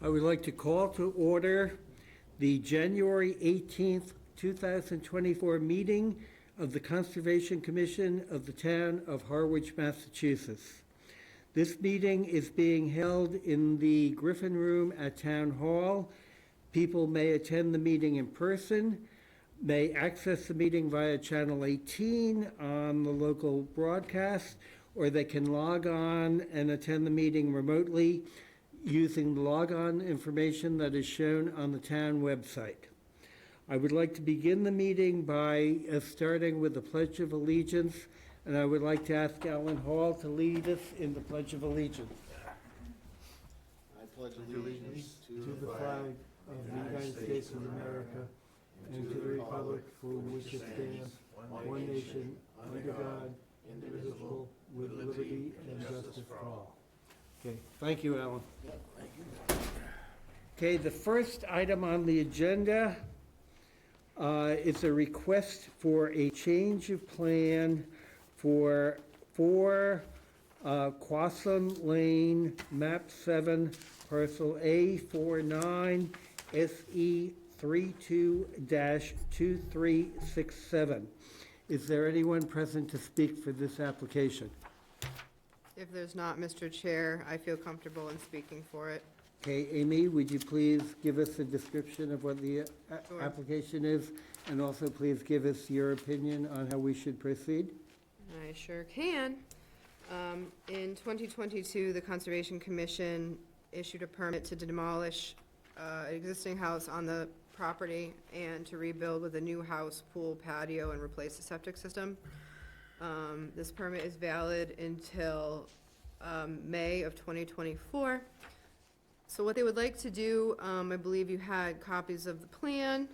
I would like to call to order the January 18th, 2024 meeting of the Conservation Commission of the Town of Harwich, Massachusetts. This meeting is being held in the Griffin Room at Town Hall. People may attend the meeting in person, may access the meeting via Channel 18 on the local broadcast, or they can log on and attend the meeting remotely using the logon information that is shown on the town website. I would like to begin the meeting by starting with the Pledge of Allegiance, and I would like to ask Alan Hall to lead us in the Pledge of Allegiance. I pledge allegiance to the flag of the United States of America and to the republic for which it stands, one nation, under God, indivisible, with liberty and justice for all. Okay, thank you, Alan. Okay, the first item on the agenda is a request for a change of plan for Quassam Lane, map 7, parcel A49, SE 32-2367. Is there anyone present to speak for this application? If there's not, Mr. Chair, I feel comfortable in speaking for it. Okay, Amy, would you please give us a description of what the Sure. application is, and also please give us your opinion on how we should proceed? I sure can. In 2022, the Conservation Commission issued a permit to demolish an existing house on the property and to rebuild with a new house, pool, patio, and replace the septic system. This permit is valid until May of 2024. So what they would like to do, I believe you had copies of the plan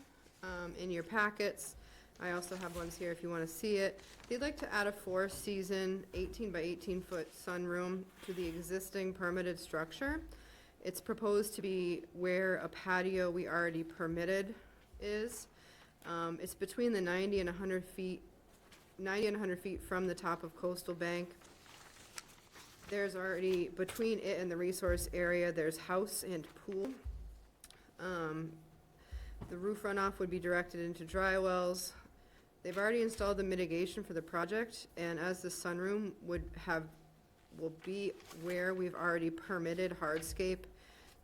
in your packets. I also have ones here if you want to see it. They'd like to add a 4-season 18 by 18 foot sunroom to the existing permitted structure. It's proposed to be where a patio we already permitted is. It's between the 90 and 100 feet from the top of Coastal Bank. There's already, between it and the resource area, there's house and pool. The roof runoff would be directed into dry wells. They've already installed the mitigation for the project, and as the sunroom will be where we've already permitted hardscape,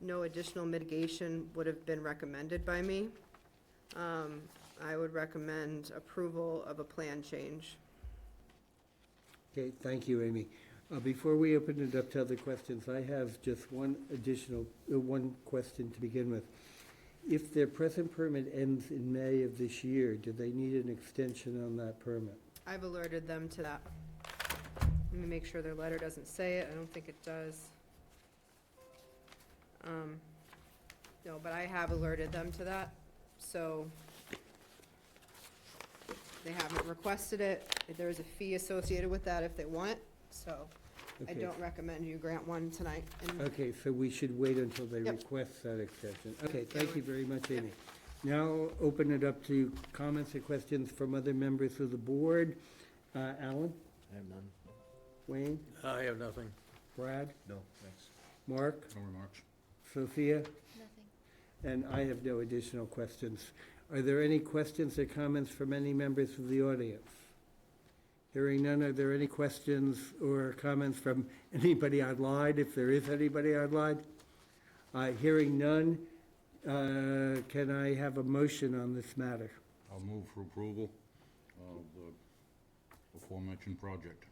no additional mitigation would have been recommended by me. I would recommend approval of a plan change. Okay, thank you, Amy. Before we open it up to other questions, I have just one question to begin with. If their present permit ends in May of this year, do they need an extension on that permit? I've alerted them to that. Let me make sure their letter doesn't say it. I don't think it does. No, but I have alerted them to that, so they haven't requested it. There is a fee associated with that if they want, so I Okay. don't recommend you grant one tonight. And Okay, so we should wait until they Yep. request that extension. Okay, thank you very much, Amy. Now I'll open it up to comments or questions from other members of the board. Alan? I have none. Wayne? I have nothing. Brad? No, thanks. Mark? No remarks. Sophia? Nothing. And I have no additional questions. Are there any questions or comments from any members of the audience? Hearing none, are there any questions or comments from anybody online, if there is anybody online? Hearing none, can I have a motion on this matter? I'll move for approval of the aforementioned project.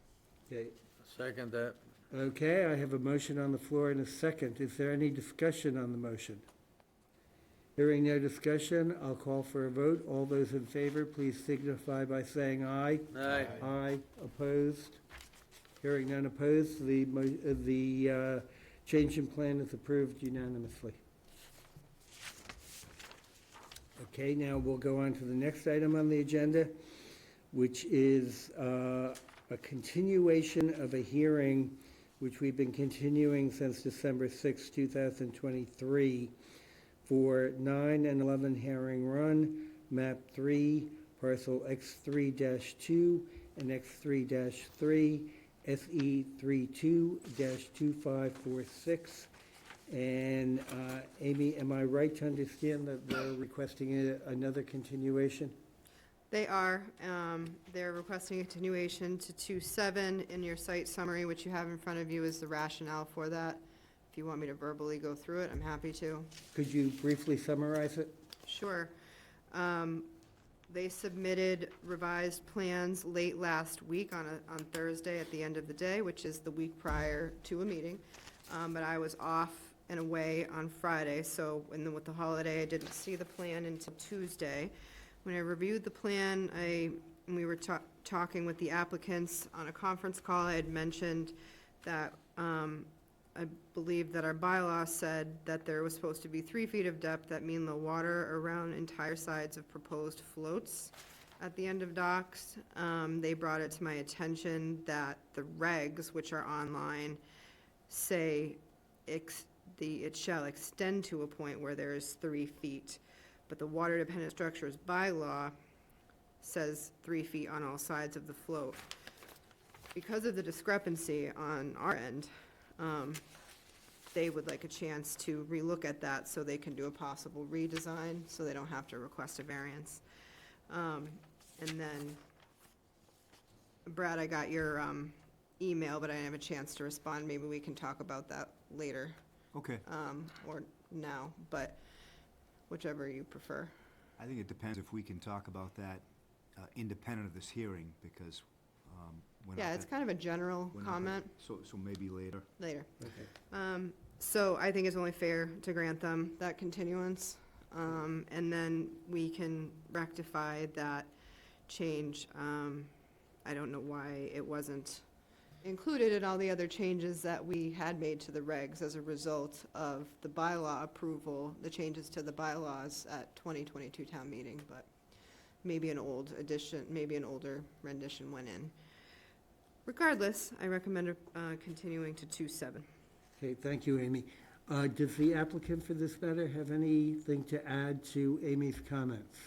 Okay. Second that. Okay, I have a motion on the floor and a second. Is there any discussion on the motion? Hearing no discussion, I'll call for a vote. All those in favor, please signify by saying aye. Aye. Aye. Opposed? Hearing none opposed, the change in plan is approved unanimously. Okay, now we'll go on to the next item on the agenda, which is a continuation of a hearing which we've been continuing since December 6, 2023, for 9 and 11 Herring Run, map 3, parcel X3-2 and X3-3, SE 32-2546, And Amy, am I right to understand that they're requesting another continuation? They are, they're requesting a continuation to 2/7. In your site summary, which you have in front of you, is the rationale for that. If you want me to verbally go through it, I'm happy to. Could you briefly summarize it? Sure. They submitted revised plans late last week on Thursday at the end of the day, which is the week prior to a meeting. But I was off and away on Friday, so with the holiday, I didn't see the plan until Tuesday. When I reviewed the plan, we were talking with the applicants on a conference call. I had mentioned that I believe that our bylaw said that there was supposed to be 3 feet of depth. That mean the water around entire sides of proposed floats at the end of docks. They brought it to my attention that the regs, which are online, say it shall extend to a point where there is 3 feet. But the water dependent structures bylaw says 3 feet on all sides of the float. Because of the discrepancy on our end, they would like a chance to relook at that so they can do a possible redesign, so they don't have to request a variance. And then, Brad, I got your email, but I didn't have a chance to respond. Maybe we can talk about that later, Okay. or now, but whichever you prefer. I think it depends if we can talk about that independent of this hearing, because we're not. Yeah, it's kind of a general we're not comment. So maybe later. Later. Okay. So I think it's only fair to grant them that continuance, and then we can rectify that change. I don't know why it wasn't included in all the other changes that we had made to the regs as a result of the bylaw approval, the changes to the bylaws at 2022 town meeting, but maybe an old edition, maybe an older rendition went in. Regardless, I recommend continuing to 2/7. Okay, thank you, Amy. Does the applicant for this matter have anything to add to Amy's comments?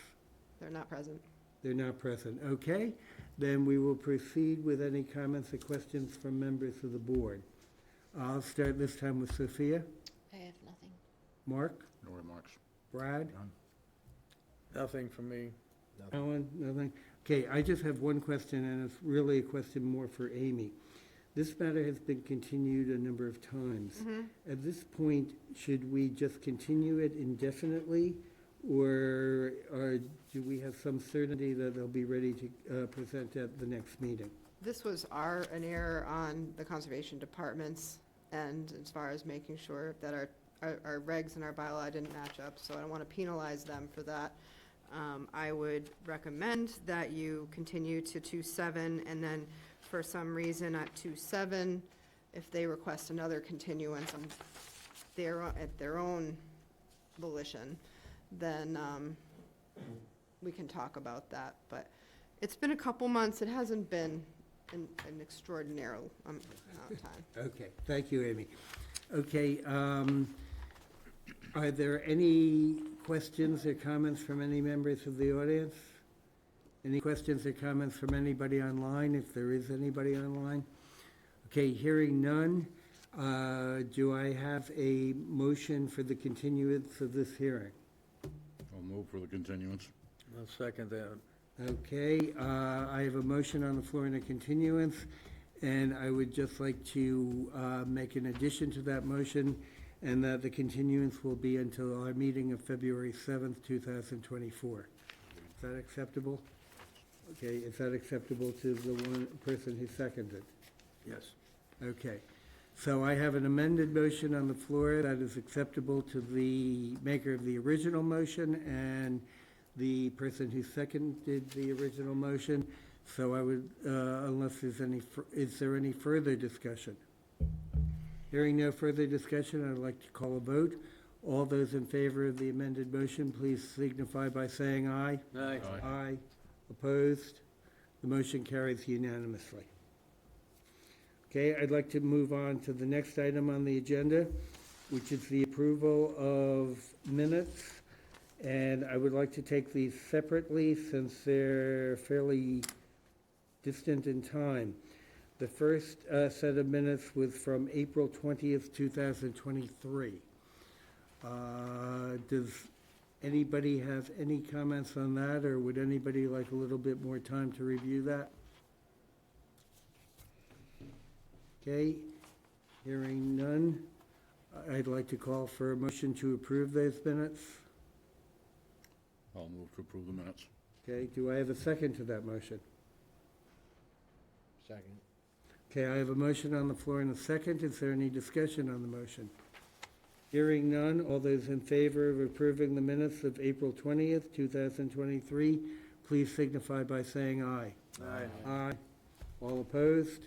They're not present. They're not present. Okay, then we will proceed with any comments or questions from members of the board. I'll start this time with Sophia. I have nothing. Mark? No remarks. Brad? Nothing from me. Alan? Nothing? Okay, I just have one question, and it's really a question more for Amy. This matter has been continued a number of times. At this point, should we just continue it indefinitely, or do we have some certainty that they'll be ready to present at the next meeting? This was an error on the Conservation Department's end as far as making sure that our regs and our bylaw didn't match up, so I don't want to penalize them for that. I would recommend that you continue to 2/7, and then for some reason at 2/7, if they request another continuance at their own volition, then we can talk about that. But it's been a couple months. It hasn't been an extraordinary amount of time. Okay, thank you, Amy. Okay, are there any questions or comments from any members of the audience? Any questions or comments from anybody online, if there is anybody online? Okay, hearing none, do I have a motion for the continuance of this hearing? I'll move for the continuance. I'll second that. Okay, I have a motion on the floor and a continuance, and I would just like to make an addition to that motion, and that the continuance will be until our meeting of February 7th, 2024. Is that acceptable? Okay, is that acceptable to the one person who seconded? Yes. Okay, so I have an amended motion on the floor that is acceptable to the maker of the original motion and the person who seconded the original motion. So I would, unless there's is there any further discussion? Hearing no further discussion, I'd like to call a vote. All those in favor of the amended motion, please signify by saying aye. Aye. Aye. Aye. Opposed? The motion carries unanimously. Okay, I'd like to move on to the next item on the agenda, which is the approval of minutes. And I would like to take these separately since they're fairly distant in time. The first set of minutes was from April 20th, 2023. Does anybody have any comments on that, or would anybody like a little bit more time to review that? Okay, hearing none, I'd like to call for a motion to approve those minutes. I'll move to approve the minutes. Okay, do I have a second to that motion? Second. Okay, I have a motion on the floor and a second. Is there any discussion on the motion? Hearing none, all those in favor of approving the minutes of April 20th, 2023, please signify by saying aye. Aye. Aye. All opposed?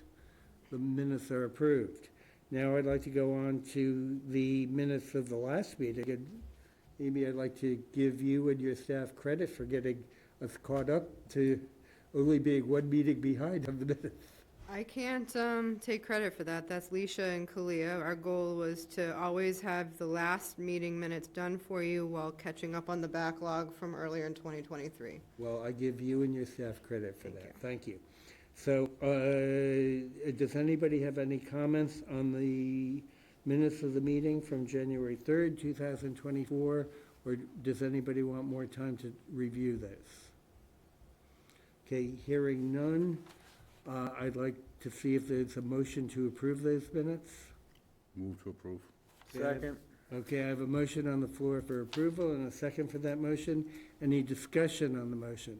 The minutes are approved. Now I'd like to go on to the minutes of the last meeting. And Amy, I'd like to give you and your staff credit for getting us caught up to only being one meeting behind on the minutes. I can't take credit for that. That's Leisha and Kalia. Our goal was to always have the last meeting minutes done for you while catching up on the backlog from earlier in 2023. Well, I give you and your staff credit for Thank that. you. Thank you. So, does anybody have any comments on the minutes of the meeting from January 3rd, 2024? Or does anybody want more time to review this? Okay, hearing none, I'd like to see if there's a motion to approve those minutes. Move to approve. Second. Okay, I have a motion on the floor for approval and a second for that motion. Any discussion on the motion?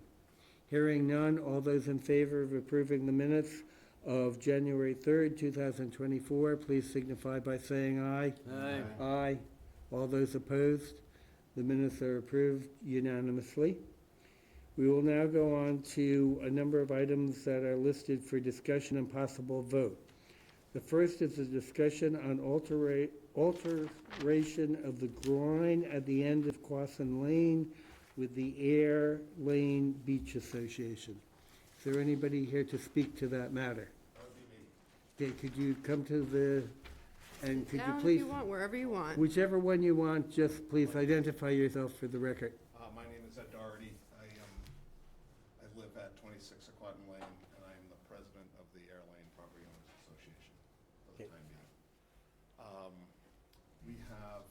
Hearing none, all those in favor of approving the minutes of January 3rd, 2024, please signify by saying aye. Aye. Aye. All those opposed? The minutes are approved unanimously. We will now go on to a number of items that are listed for discussion and possible vote. The first is a discussion on alteration of the groin at the end of Quasin Lane with the Air Lane Beach Association. Is there anybody here to speak to that matter? That would be me. Okay, could you come to the, and could you Down if please, you want, wherever you want. whichever one you want, just please identify yourself for the record. My name is Ed Doherty. I live at 26 Aquatin Lane, and I am the president of the Air Lane Property Owners Association for the Okay. time being. We have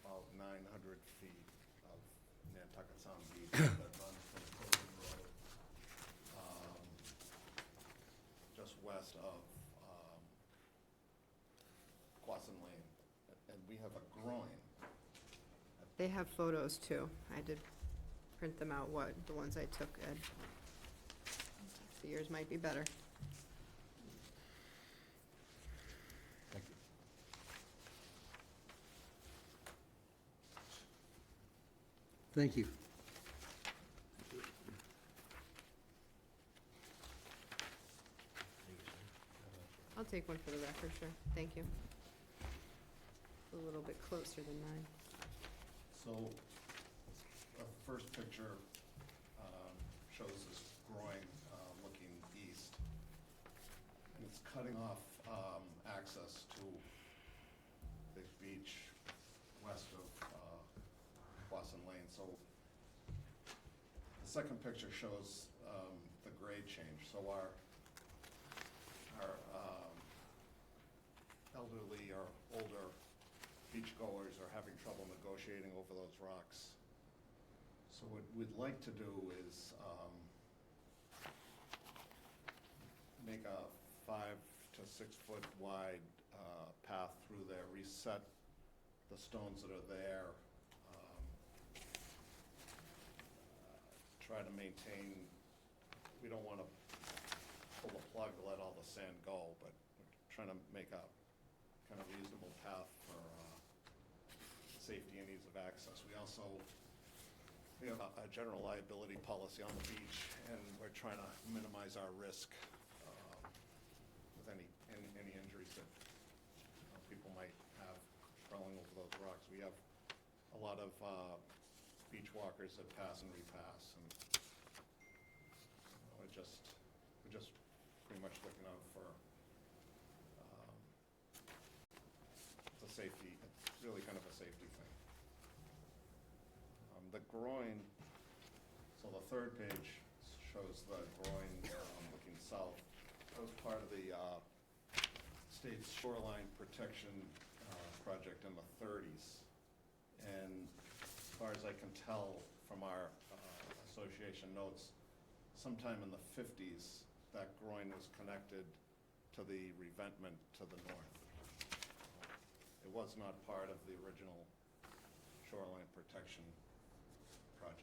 about 900 feet of Nantucket Sound Beach that runs from Copeland Road, just west of Quasin Lane. And we have a groin. They have photos too. I did print them out, the ones I took, Ed. So yours might be better. Thank you. Thank you. I'll take one for the record, sure. Thank you. A little bit closer than mine. So, the first picture shows this groin looking east. And it's cutting off access to the beach west of Quasin Lane. So, the second picture shows the grade change. So our elderly or older beachgoers are having trouble negotiating over those rocks. So what we'd like to do is make a 5 to 6 foot wide path through there, reset the stones that are there, try to maintain, we don't want to pull the plug to let all the sand go, but we're trying to make a kind of reasonable path for safety and ease of access. We have a general liability policy on the beach, and we're trying to minimize our risk with any injuries that people might have crawling over those rocks. We have a lot of beach walkers that pass and repass, and we're just pretty much looking out for the safety. It's really kind of a safety thing. The groin, so the third page shows the groin looking south. That was part of the state's shoreline protection project in the 30s. as I can tell from our association notes, sometime in the 50s, that groin was connected to the revetment to the north. It was not part of the original shoreline protection project.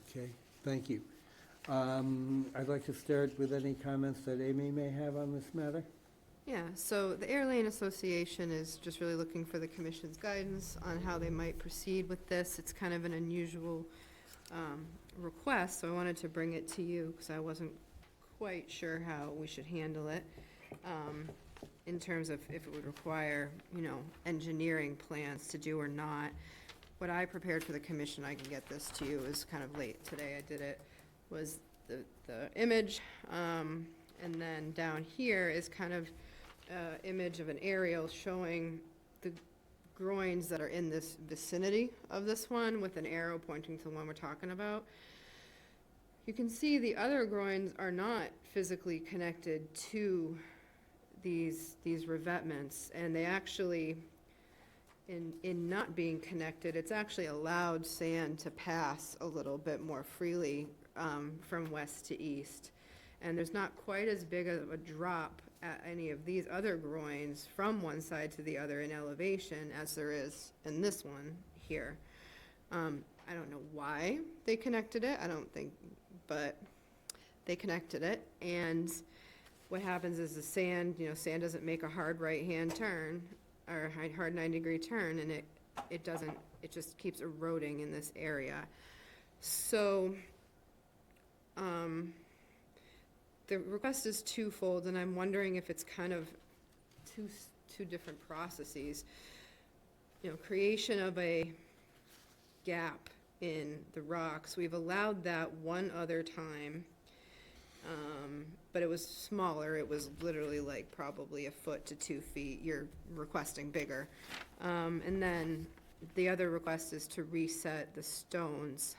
Okay, thank you. I'd like to start with any comments that Amy may have on this matter. Yeah, so the Air Lane Association is just really looking for the commission's guidance on how they might proceed with this. It's kind of an unusual request, so I wanted to bring it to you because I wasn't quite sure how we should handle it in terms of if it would require, engineering plans to do or not. What I prepared for the commission, I can get this to you, is kind of late today, I did it, was the image, and then down here is kind of image of an aerial showing the groins that are in this vicinity of this one with an arrow pointing to the one we're talking about. You can see the other groins are not physically connected to these revetments, and they actually, in not being connected, it's actually allowed sand to pass a little bit more freely from west to east. And there's not quite as big of a drop at any of these other groins from one side to the other in elevation as there is in this one here. I don't know why they connected it, I don't think, but they connected it. And what happens is the sand, sand doesn't make a hard right-hand turn, or a hard 90-degree turn, and it doesn't, it just keeps eroding in this area. So, the request is twofold, and I'm wondering if it's kind of two different processes. Creation of a gap in the rocks. We've allowed that one other time, but it was smaller. It was literally like probably 1 foot to 2 feet. You're requesting bigger. And then the other request is to reset the stones.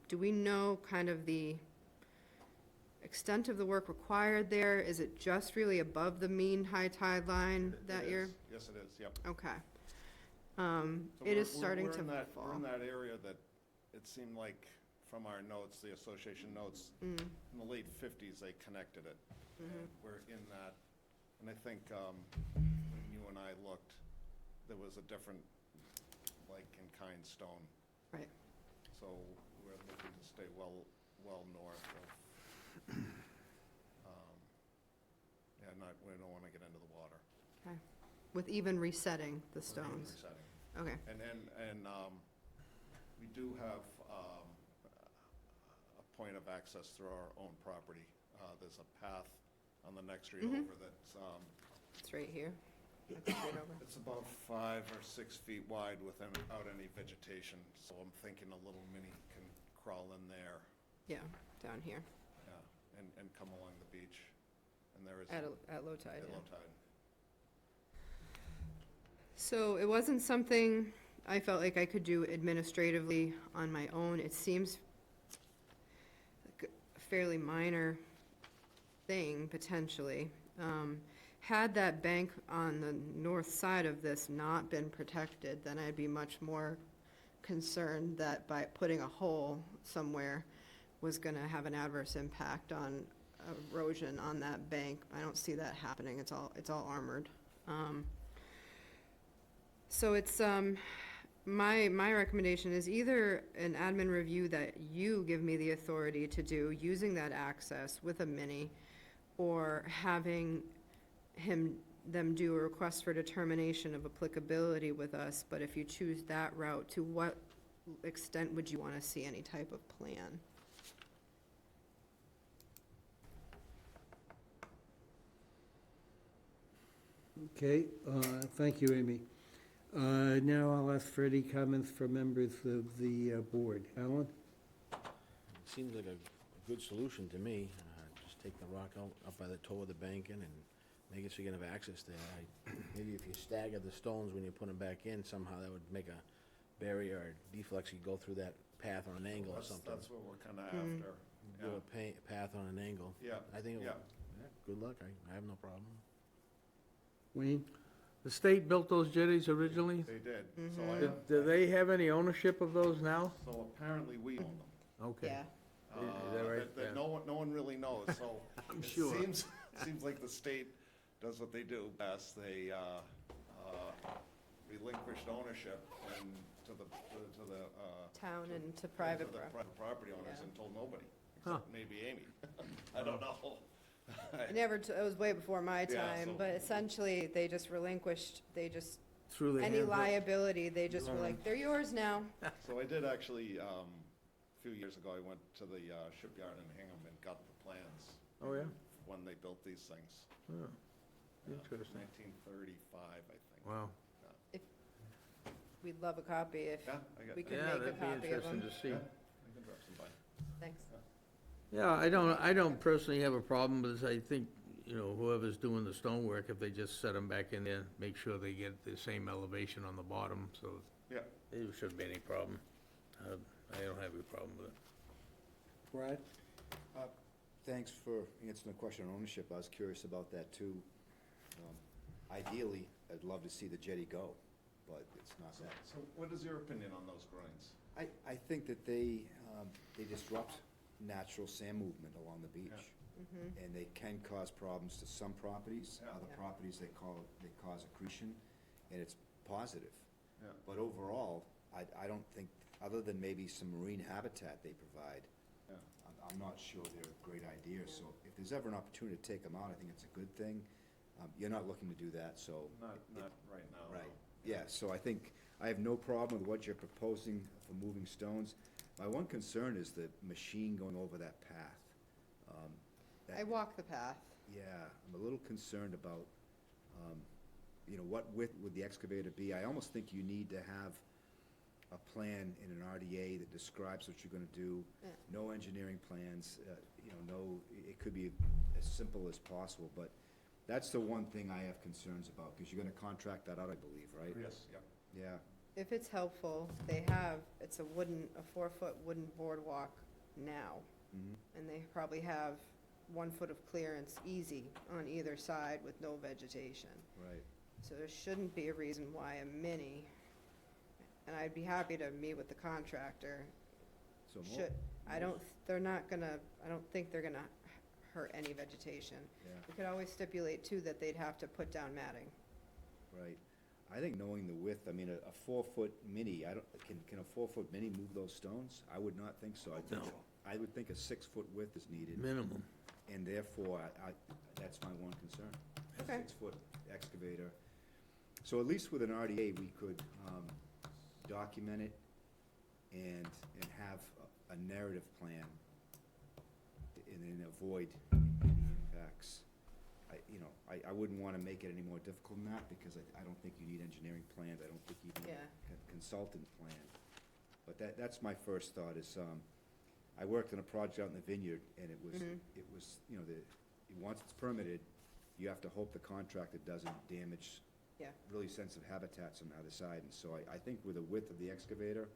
Do we know kind of the extent of the work required there? Is it just really above the mean high tide line that you're? Yes, it is, yep. Okay. So It is we're- starting we're to in that- We're fall. in that area that it seemed like, from our notes, the association notes, in the late 50s, they connected it. And we're in that, and I think when you and I looked, there was a different, like-in-kind stone. Right. So we're looking to stay well north of, we don't want to get into the water. Okay. With even resetting the We're gonna be stones. resetting. Okay. And we do have a point of access through our own property. There's a path on the next street over that's, It's right here. That's straight over. it's about 5 or 6 feet wide without any vegetation. So I'm thinking a little mini can crawl in there, Yeah, down here yeah, and come along the beach. And there is. at low tide. At Yeah. low tide. So it wasn't something I felt like I could do administratively on my own. It seems like a fairly minor thing, potentially. Had that bank on the north side of this not been protected, then I'd be much more concerned that by putting a hole somewhere was gonna have an adverse impact on erosion on that bank. I don't see that happening. It's all armored. So it's, my recommendation is either an admin review that you give me the authority to do using that access with a mini, or having them do a request for determination of applicability with us. But if you choose that route, to what extent would you want to see any type of plan? Okay, thank you, Amy. Now I'll ask for any comments from members of the board. Alan? Seems like a good solution to me. Just take the rock out up by the toe of the banking and make it so you can have access there. Maybe if you stagger the stones when you put them back in, somehow that would make a barrier or deflex. You go through that path on an angle or something. That's what we're kind of after. Do a path on an angle. Yeah. I think it would, Yeah. yeah, good luck. I have no problem. Wayne? The state built those jetties originally? They did. So Mm-hmm. I Do have, do they have any ownership of those now? so apparently we own them. Okay. Yeah. Is that right? That Yeah. no one really knows, so. I'm sure. Seems like the state does what they do best. They, relinquished ownership and to the, Town and to private to the property. private property owners Yeah. and told nobody, Huh. except maybe Amy. I don't know. It never, it was way before my Yeah, time, so- but essentially, they just relinquished, Through the any hands of- liability, they just were like, they're yours now. So I did actually, a few years ago, I went to the shipyard in Hingham and got the plans Oh, yeah? when they built these things. Oh, interesting. 1935, I think. Wow. We'd love a copy if Yeah, I got we that. could Yeah, make a that'd be copy of interesting them. to see. Yeah, I can drop some by. Thanks. Yeah, I don't personally have a problem with this. I think, you know, whoever's doing the stonework, if they just set them back in there, make sure they get the same elevation on the bottom, so Yeah. there shouldn't be any problem. I don't have any problem with it. Brad? Thanks for answering the question on ownership. I was curious about that too. Ideally, I'd love to see the jetty go, but it's not that. So what is your opinion on those groins? I think that they disrupt natural sand movement along the beach. Mm-hmm. And they can cause problems to some properties. Yeah. Other Yeah. properties, they cause accretion, and it's positive. Yeah. But overall, I don't think, other than maybe some marine habitat they provide, Yeah. I'm not sure they're a great idea. So if there's ever an opportunity to take them out, I think it's a good thing. You're not looking to do that, so. Not right now. no. Right, yeah, so I think, I have no problem with what you're proposing for moving stones. My one concern is the machine going over that path. That- I walk the path. Yeah, I'm a little concerned about, you know, what width would the excavator be? I almost think you need to have a plan in an RDA that describes what you're gonna do. Yeah. No engineering plans, you know, it could be as simple as possible, but that's the one thing I have concerns about, because you're gonna contract that out, I believe, right? Yes, yeah. Yeah, If it's helpful, it's a 4-foot wooden boardwalk now. mhm, And they probably have 1 foot of clearance easy on either side with no vegetation. right. So there shouldn't be a reason why a mini, and I'd be happy to meet with the contractor, So more, should, I don't think they're gonna hurt any vegetation. yeah, We could always stipulate too that they'd have to put down matting. right. I think knowing the width, I mean, a 4-foot mini, can a 4-foot mini move those stones? I would not think so. I would think a 6-foot width is needed, Minimum. and therefore, that's my one concern. A Okay. 6-foot excavator. So at least with an RDA, we could, document it and have a narrative plan and then avoid any impacts. I wouldn't wanna make it any more difficult than that, because I don't think you need engineering plans, I don't think you need Yeah. a consultant plan. But that's my first thought is, I worked on a project out in the vineyard, and it was, you know, once it's permitted, you have to hope the contractor doesn't damage Yeah. really sensitive habitats on the other side, and so I think with the width of the excavator,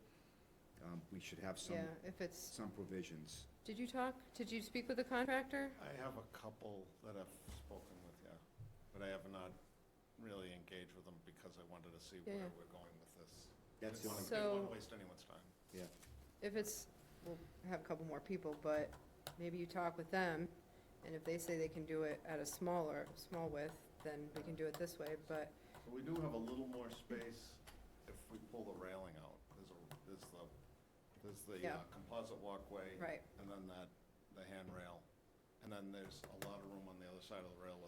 we should have Yeah, if it's, some provisions. did you speak with the contractor? I have a couple that I've spoken with, yeah, but I have not really engaged with them because I wanted to see Yeah, where yeah. we're going with this. That's the only, Didn't So- want to waste anyone's time. yeah, If it's, we'll have a couple more people, but maybe you talk with them, and if they say they can do it at a small width, then we can do it this way, but, So we do have a little more space if we pull the railing out. There's the Yeah. composite walkway. right, And then the handrail. And then there's a lot of room on the other side of the rail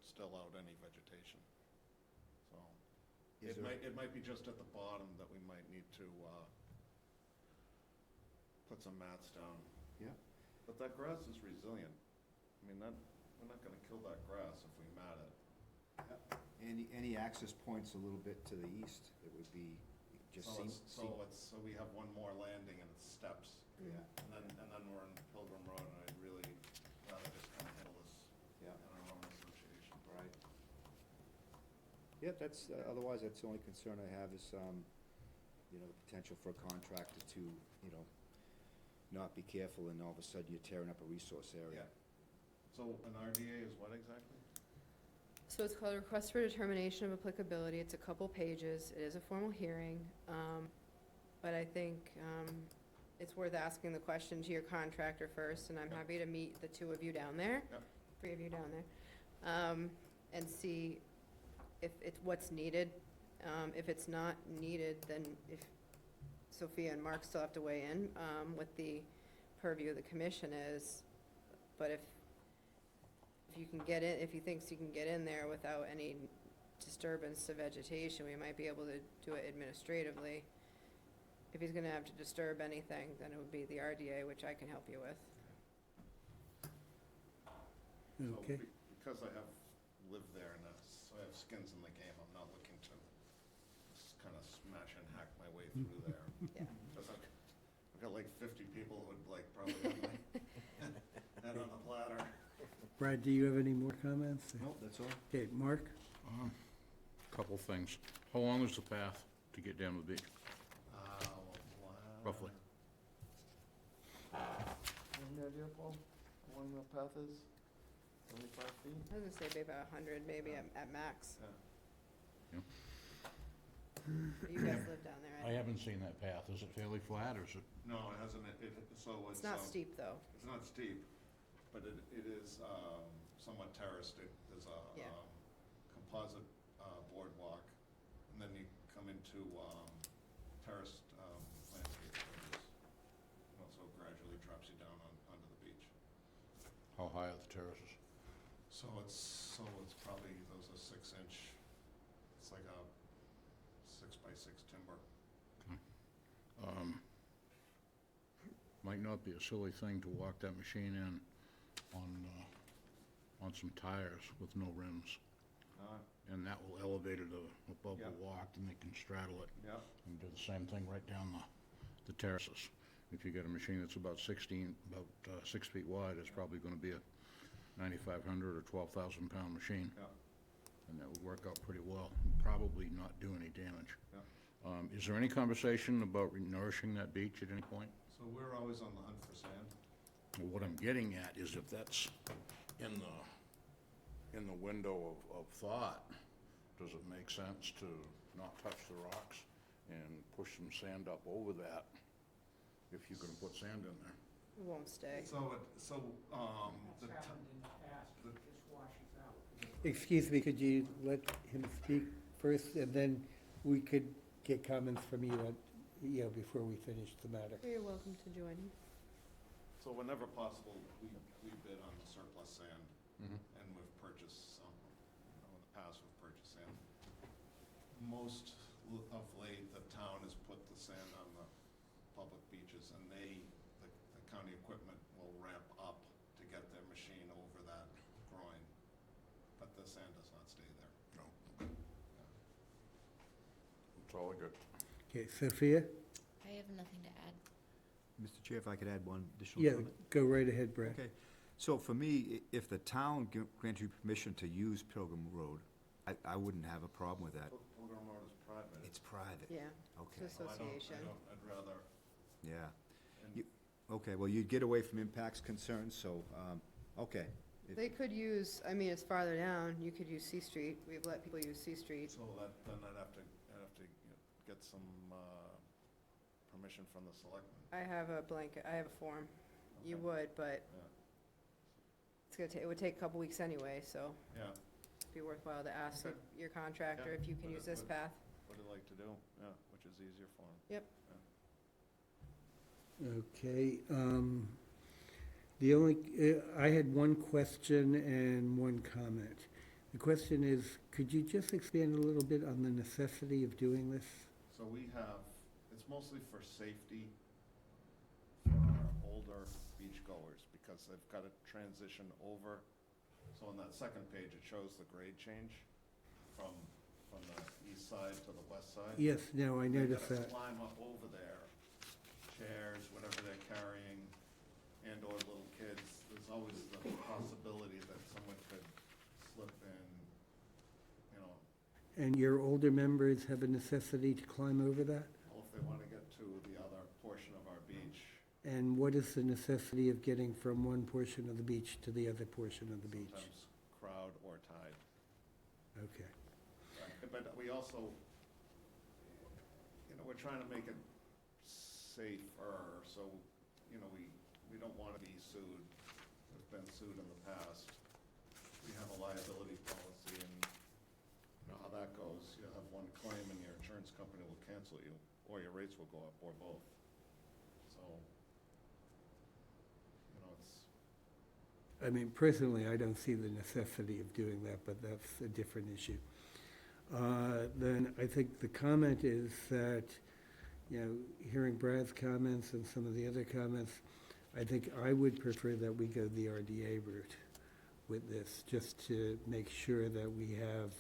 still out any vegetation. So, Is it there- might be just at the bottom that we might need to, put some mats down. yeah, But that grass is resilient. I mean, we're not gonna kill that grass if we mat it. any access points a little bit to the east, it would be, just So seem, so we have one more landing and it's steps. yeah, And then we're on Pilgrim Road, and I'd really rather just kind of handle this yeah, in our own association. right. Yeah, that's, otherwise, that's the only concern I have is, you know, the potential for a contractor to, you know, not be careful, and all of a sudden you're tearing up a resource area. So an RDA is what exactly? So it's called a request for determination of applicability. It's a couple pages. It is a formal hearing. But I think it's worth asking the question to your contractor first, and I'm Yep. happy to meet the two of you down there. Yep. 3 of you down there. And see if it's what's needed. If it's not needed, then if Sophia and Mark still have to weigh in what the purview of the commission is. But if you can get in, if he thinks you can get in there without any disturbance to vegetation, we might be able to do it administratively. If he's gonna have to disturb anything, then it would be the RDA, which I can help you with. So Okay. Because I have lived there and so I have skins in the game, I'm not looking to just kind of smash and hack my way through there. Yeah. Because I've got like 50 people who would like probably have my head on a platter. Brad, do you have any more comments? Nope, that's all. Okay, Mark? Couple things. How long is the path to get down to the beach, roughly? Any idea, Paul, how long the path is? 75 feet? I was gonna say maybe about 100, maybe at max. Yeah. You guys live down there, I right? haven't seen that path. Is it fairly flat, or is it? No, it hasn't, so It's not steep, though. It's not steep, but it is somewhat terraced. There's a Yeah. composite boardwalk, and then you come into terraced landscape areas. And also gradually drops you down onto the beach. How high are the terraces? So it's probably, those are 6-inch, it's like a 6x6 timber. Might not be a silly thing to walk that machine in on some tires with no rims, and that will elevate it above Yeah. the walk, and they can straddle it. Yeah, And do the same thing right down the terraces. If you get a machine that's about 6 feet wide, it's probably gonna be a 9,500 or 12,000 pound machine. yeah, And that would work out pretty well, probably not do any damage. yeah. Is there any conversation about nourishing that beach at any point? So we're always on the hunt for sand. Well, what I'm getting at is if that's in the window of thought, does it make sense to not touch the rocks and push some sand up over that, if you're gonna put sand in there? It won't stay. Excuse me, could you let him speak first, and then we could get comments from you, before we finish the matter? You're welcome to join. So whenever possible, we bid on the surplus sand, Mhm. and we've purchased some, in the past, we've purchased sand. Most of late, the town has put the sand on the public beaches, and the county equipment will ramp up to get their machine over that groin, but the sand does not stay there. No. That's all I got. Okay, Sophia? I have nothing to add. Mr. Chair, if I could add one additional Yeah, comment? go right ahead, Brad. Okay, so for me, if the town grants you permission to use Pilgrim Road, I wouldn't have a problem with that. Pilgrim Road is private. It's private. Yeah, Okay, it's association. I'd rather, yeah. and You- Okay, well, you'd get away from impacts concerns, so, okay. If- They could use, I mean, it's farther down, you could use C Street. We've let people use C Street. so then I'd have to get some permission from the selectmen. I have a blanket, I have a form. You Okay. would, but Yeah. it's gonna it would take a couple weeks anyway, so Yeah, it'd be worthwhile to ask Okay. your contractor if you can Would use it- this would- path. what I'd like to do, yeah, which is easier for them. Okay, the only, I had one question and one comment. The question is, could you just expand a little bit on the necessity of doing this? So we have, it's mostly for safety for our older beachgoers, because they've got to transition over. So on that second page, it shows the grade change from the east side to the west side. Yes, no, I noticed They've got that. to climb up over there, chairs, whatever they're carrying, and/or little kids. There's always the possibility that someone could slip in, And your older members have a necessity to climb over that? or if they want to get to the other portion of our beach. And what is the necessity of getting from one portion of the beach to the other portion of the beach? Sometimes crowd or tide. Okay. But we also, we're trying to make it safer, so, we don't want to be sued. We've been sued in the past. We have a liability policy, and you know how that goes. You'll have one claim and your insurance company will cancel you, or your rates will go up, or both. So, it's, I mean, personally, I don't see the necessity of doing that, but that's a different issue. Then I think the comment is that, hearing Brad's comments and some of the other comments, I think I would prefer that we go the RDA route with this, just to make sure that we have,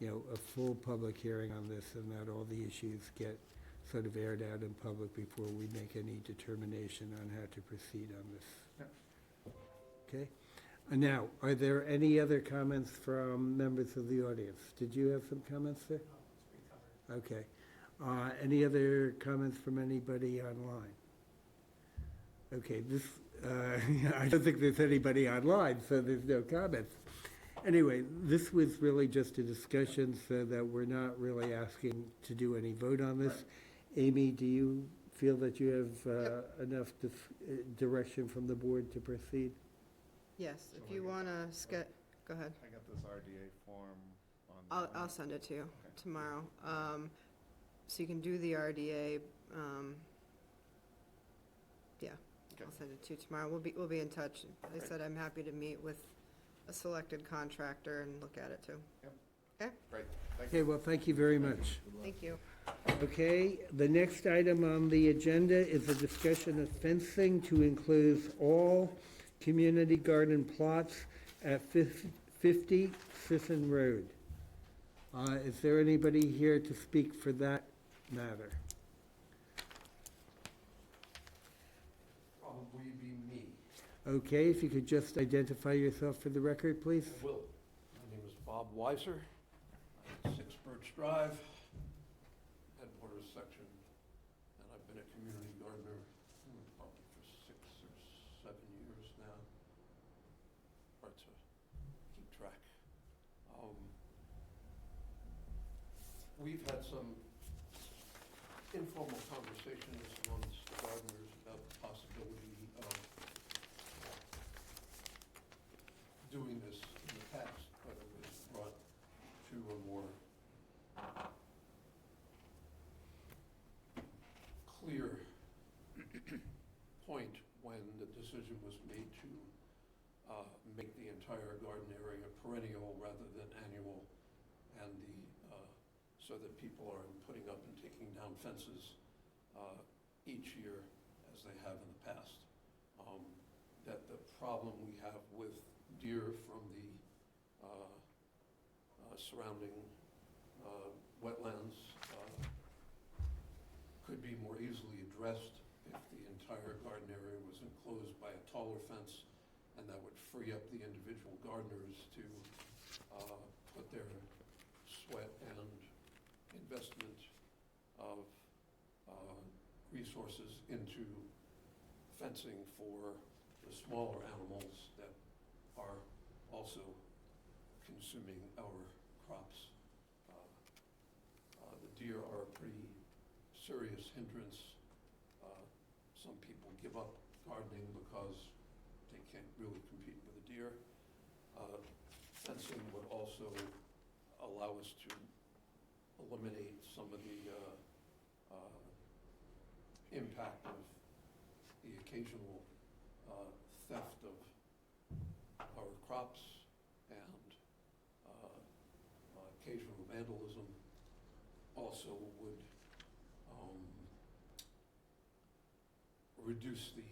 a full public hearing on this and that all the issues get sort of aired out in public before we make any determination on how to proceed on this. Okay? Now, are there any other comments from members of the audience? Did you have some comments there? No, it's been covered. Okay. Any other comments from anybody online? Okay, I don't think there's anybody online, so there's no comments. Anyway, this was really just a discussion, so that we're not really asking to do any vote on this. Amy, do you feel that you have enough direction from the board to proceed? Yes, So if you want to go ahead. I got this RDA form on. I'll send it to you Okay. tomorrow. So you can do the RDA. Yeah, Okay. I'll send it to you tomorrow. We'll be in touch. Like I said, I'm happy to meet with a selected contractor and look at it too. Great, thank Okay, well, thank you very much. Thank you. Okay, the next item on the agenda is a discussion of fencing to include all community garden plots at 50 Sisson Road. Is there anybody here to speak for that matter? Probably be me. Okay, if you could just identify yourself for the record, please. I will. My name is Bob Weiser. I'm at 6 Birch Drive, headquarters section, and I've been a community gardener probably for 6 or 7 years now. Hard to keep track. We've had some informal conversations amongst the gardeners about the possibility of doing this in the past, but it was brought to a more clear point when the decision was made to make the entire garden area perennial rather than annual, and so that people aren't putting up and taking down fences each year as they have in the past. That the problem we have with deer from the surrounding wetlands could be more easily addressed if the entire garden area was enclosed by a taller fence, and that would free up the individual gardeners to put their sweat and investment of resources into fencing for the smaller animals that are also consuming our crops. The deer are a pretty serious hindrance. Some people give up gardening because they can't really compete with the deer. Fencing would also allow us to eliminate some of the impact of the occasional theft of our crops and occasional vandalism. Also would reduce the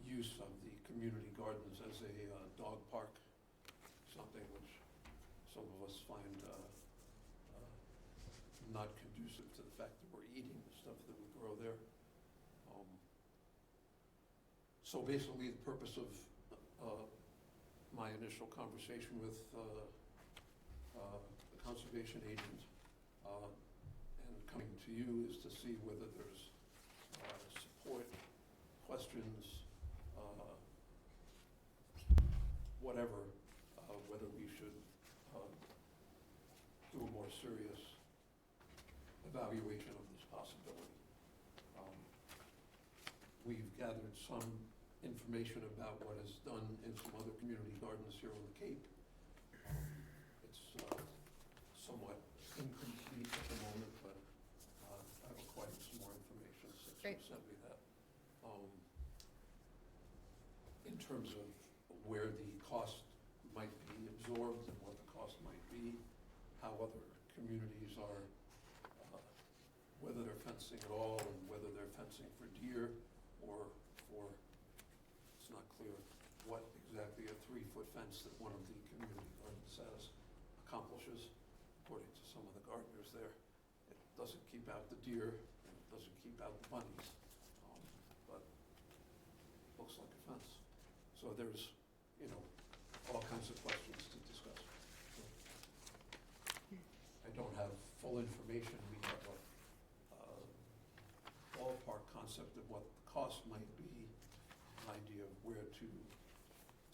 use of the community gardens as a dog park, something which some of us find not conducive to the fact that we're eating the stuff that we grow there. So basically, the purpose of my initial conversation with the conservation agent and coming to you is to see whether there's support, questions, whatever, whether we should do a more serious evaluation of this possibility. We've gathered some information about what is done in some other community gardens here on the Cape. It's somewhat incomplete at the moment, but I've acquired some more information since you Great. sent me that. In terms of where the cost might be absorbed and what the cost might be, how other communities are, whether they're fencing at all and whether they're fencing for deer or for, it's not clear what exactly a 3-foot fence that one of the community gardens says accomplishes, according to some of the gardeners there. It doesn't keep out the deer and it doesn't keep out the bunnies, but looks like a fence. So there's, all kinds of questions to discuss. I don't have full information. We have a ballpark concept of what the cost might be, an idea of where to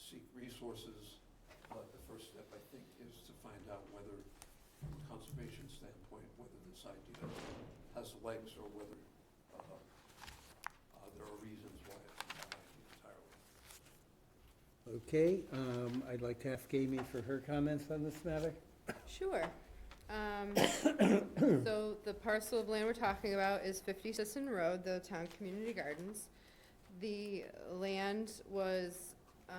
seek resources. But the first step, I think, is to find out whether, from a conservation standpoint, whether this idea has legs or whether there are reasons why it's not acting entirely. Okay, I'd like to ask Amy for her comments on this matter. Sure. So the parcel of land we're talking about is 50 Sisson Road, the town community gardens. The land was, I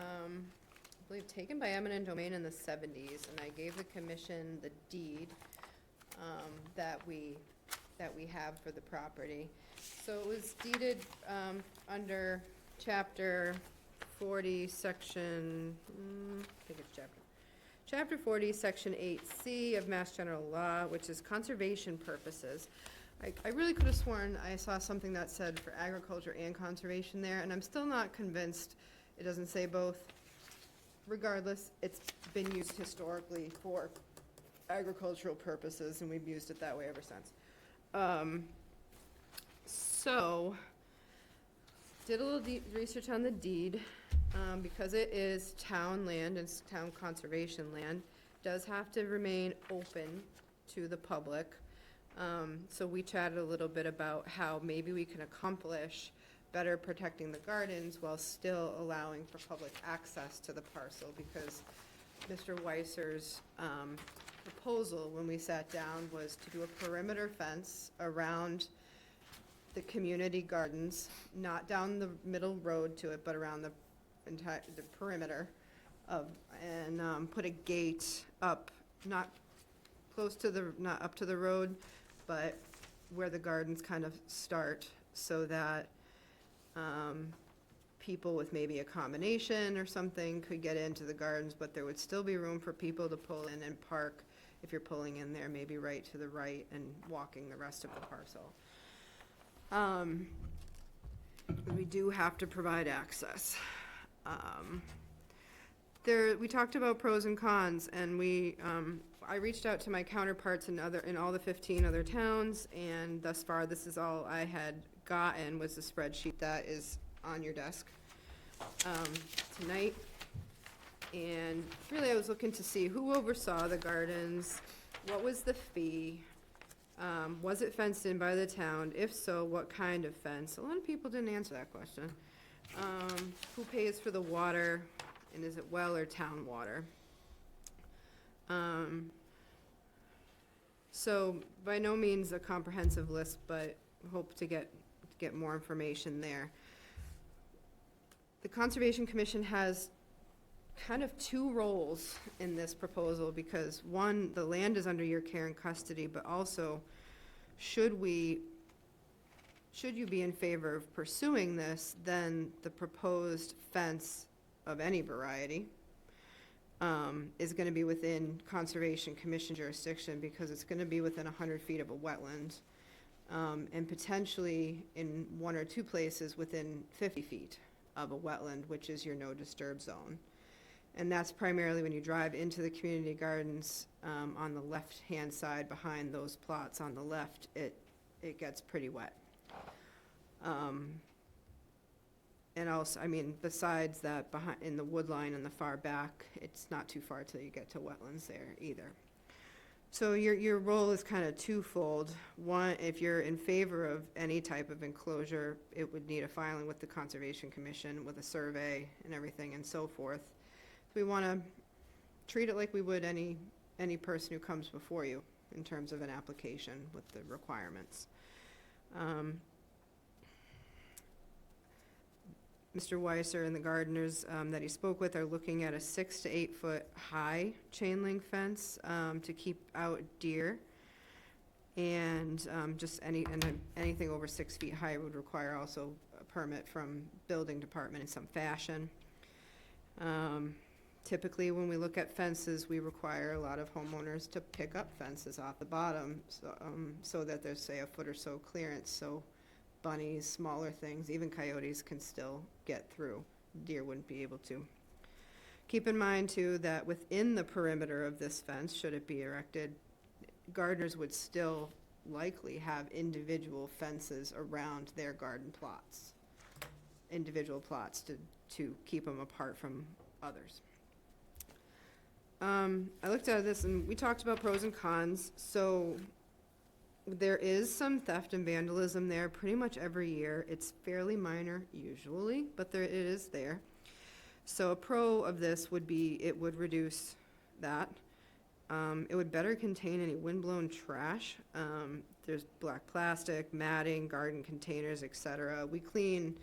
believe, taken by eminent domain in the 70s, and I gave the commission the deed that we have for the property. So it was deeded under Chapter 40, Section, I think it's Chapter 40, Section 8C of Mass General Law, which is conservation purposes. I really could have sworn I saw something that said for agriculture and conservation there, and I'm still not convinced it doesn't say both. Regardless, it's been used historically for agricultural purposes, and we've used it that way ever since. So, did a little research on the deed. Because it is town land and it's town conservation land, does have to remain open to the public. So we chatted a little bit about how maybe we can accomplish better protecting the gardens while still allowing for public access to the parcel, because Mr. Weisser's proposal when we sat down was to do a perimeter fence around the community gardens, not down the middle road to it, but around the perimeter of, and put a gate up, not up to the road, but where the gardens kind of start, so that people with maybe a combination or something could get into the gardens, but there would still be room for people to pull in and park if you're pulling in there, maybe right to the right and walking the rest of the parcel. We do have to provide access. We talked about pros and cons, and I reached out to my counterparts in all the 15 other towns, and thus far, this is all I had gotten was the spreadsheet that is on your desk tonight. And really, I was looking to see who oversaw the gardens, what was the fee, was it fenced in by the town? If so, what kind of fence? A lot of people didn't answer that question. Who pays for the water, and is it well or town water? So by no means a comprehensive list, but hope to get more information there. The Conservation Commission has kind of two roles in this proposal, because one, the land is under your care and custody, but also should you be in favor of pursuing this, then the proposed fence of any variety is going to be within Conservation Commission jurisdiction, because it's going to be within 100 feet of a wetland, and potentially in one or two places within 50 feet of a wetland, which is your no disturb zone. And that's primarily when you drive into the community gardens, on the left-hand side behind those plots on the left, it gets pretty wet. And also, I mean, besides that, behind, in the wood line in the far back, it's not too far till you get to wetlands there either. So your role is kind of twofold. One, if you're in favor of any type of enclosure, it would need a filing with the Conservation Commission with a survey and everything and so forth. We want to treat it like we would any person who comes before you in terms of an application with the requirements. Mr. Weiser and the gardeners that he spoke with are looking at a 6 to 8 foot high chain link fence to keep out deer. And anything over 6 feet high would require also a permit from building department in some fashion. Typically, when we look at fences, we require a lot of homeowners to pick up fences off the bottom so that there's, say, a foot or so clearance, so bunnies, smaller things, even coyotes can still get through. Deer wouldn't be able to. Keep in mind, too, that within the perimeter of this fence, should it be erected, gardeners would still likely have individual fences around their garden plots, individual plots to keep them apart from others. I looked at this and we talked about pros and cons. So there is some theft and vandalism there pretty much every year. It's fairly minor usually, but it is there. So a pro of this would be it would reduce that. It would better contain any windblown trash. There's black plastic, matting, garden containers, etc. We clean,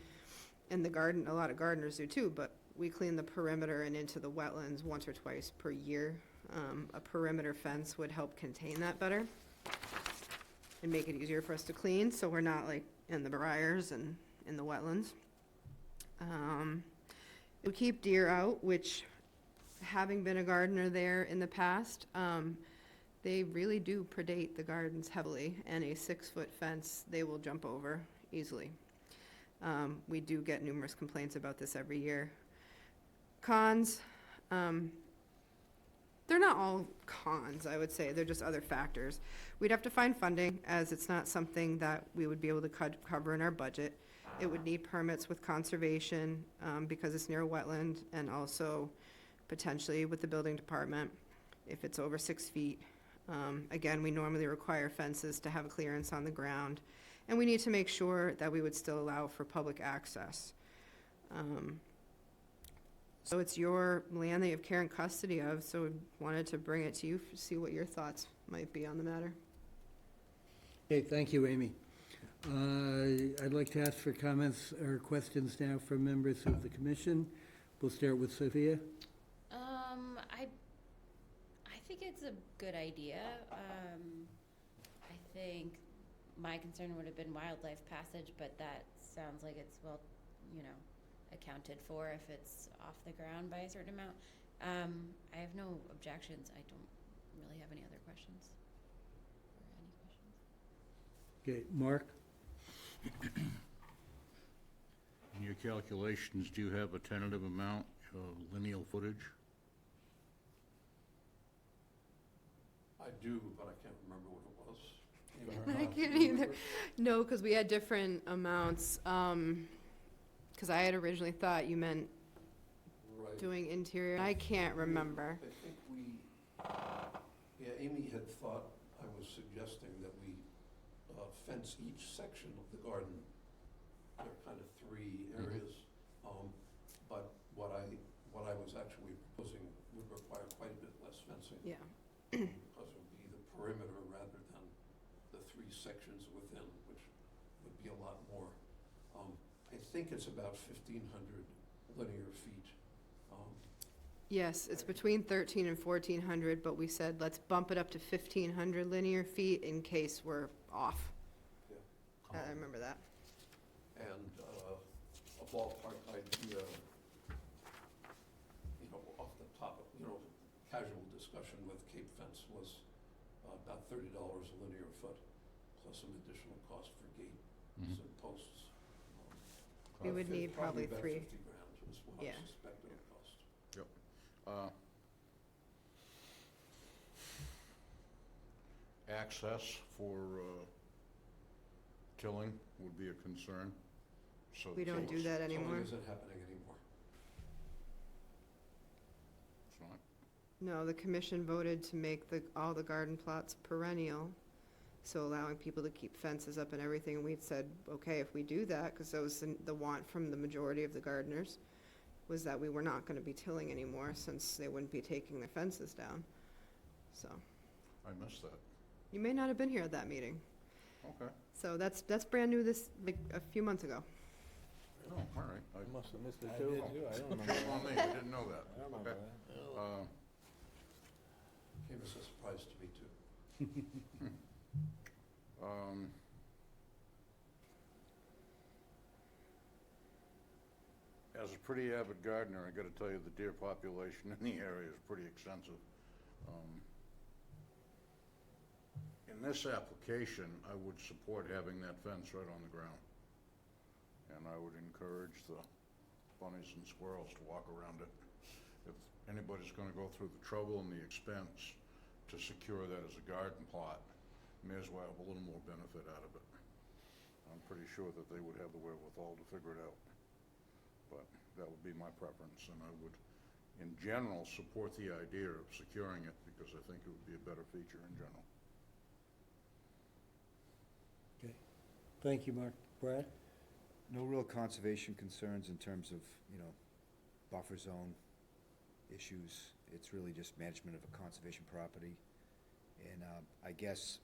and the garden, a lot of gardeners do too, but we clean the perimeter and into the wetlands once or twice per year. A perimeter fence would help contain that better and make it easier for us to clean, so we're not like in the briars and in the wetlands. It would keep deer out, which, having been a gardener there in the past, they really do predate the gardens heavily, and a 6 foot fence they will jump over easily. We do get numerous complaints about this every year. Cons, they're not all cons, I would say. They're just other factors. We'd have to find funding, as it's not something that we would be able to cover in our budget. It would need permits with conservation because it's near a wetland, and also potentially with the building department if it's over 6 feet. Again, we normally require fences to have a clearance on the ground, and we need to make sure that we would still allow for public access. So it's your land that you have care and custody of, so wanted to bring it to you to see what your thoughts might be on the matter. Okay, thank you, Amy. I'd like to ask for comments or questions now from members of the commission. We'll start with Sophia. I think it's a good idea. I think my concern would have been wildlife passage, but that sounds like it's well, accounted for if it's off the ground by a certain amount. I have no objections. I don't really have any other questions. Or any questions? Okay, Mark? In your calculations, do you have a tentative amount of lineal footage? I do, but I can't remember what it was. I can't either. No, because we had different amounts. Because I had originally thought you meant Right. doing interior. I can't remember. I think Amy had thought I was suggesting that we fence each section of the garden. There are kind of three areas. But what I was actually proposing would require quite a bit less fencing. Yeah. Because it would be the perimeter rather than the three sections within, which would be a lot more. I think it's about 1,500 linear feet. Yes, it's between 1,300 and 1,400, but we said let's bump it up to 1,500 linear feet in case we're off. Yeah. I remember that. And a ballpark idea, off the top of, casual discussion with Cape Fence was about $30 a linear foot, plus some additional cost for gates and posts. We would need probably about three. 50 grand is what Yeah. I suspect it would cost. Yep. Access for tilling would be a concern. So. We don't do that Zoning anymore. isn't happening anymore. It's not? No, the commission voted to make all the garden plots perennial, so allowing people to keep fences up and everything. And we'd said, okay, if we do that, because that was the want from the majority of the gardeners, was that we were not gonna be tilling anymore since they wouldn't be taking their fences down. So, I missed that. you may not have been here at that meeting. Okay. So that's brand new like, a few months ago. Oh, all right. I must have missed it I too. did I don't remember Shame on me, I didn't know that. I don't remember Okay. that. Came as a surprise to me too. Um, As a pretty avid gardener, I gotta tell you, the deer population in the area is pretty extensive. In this application, I would support having that fence right on the ground. And I would encourage the bunnies and squirrels to walk around it. If anybody's gonna go through the trouble and the expense to secure that as a garden plot, may as well have a little more benefit out of it. I'm pretty sure that they would have the wherewithal to figure it out. But that would be my preference, and I would, in general, support the idea of securing it, because I think it would be a better feature in general. Okay. Thank you, Mark. Brad? No real conservation concerns in terms of, buffer zone issues. It's really just management of a conservation property. And I guess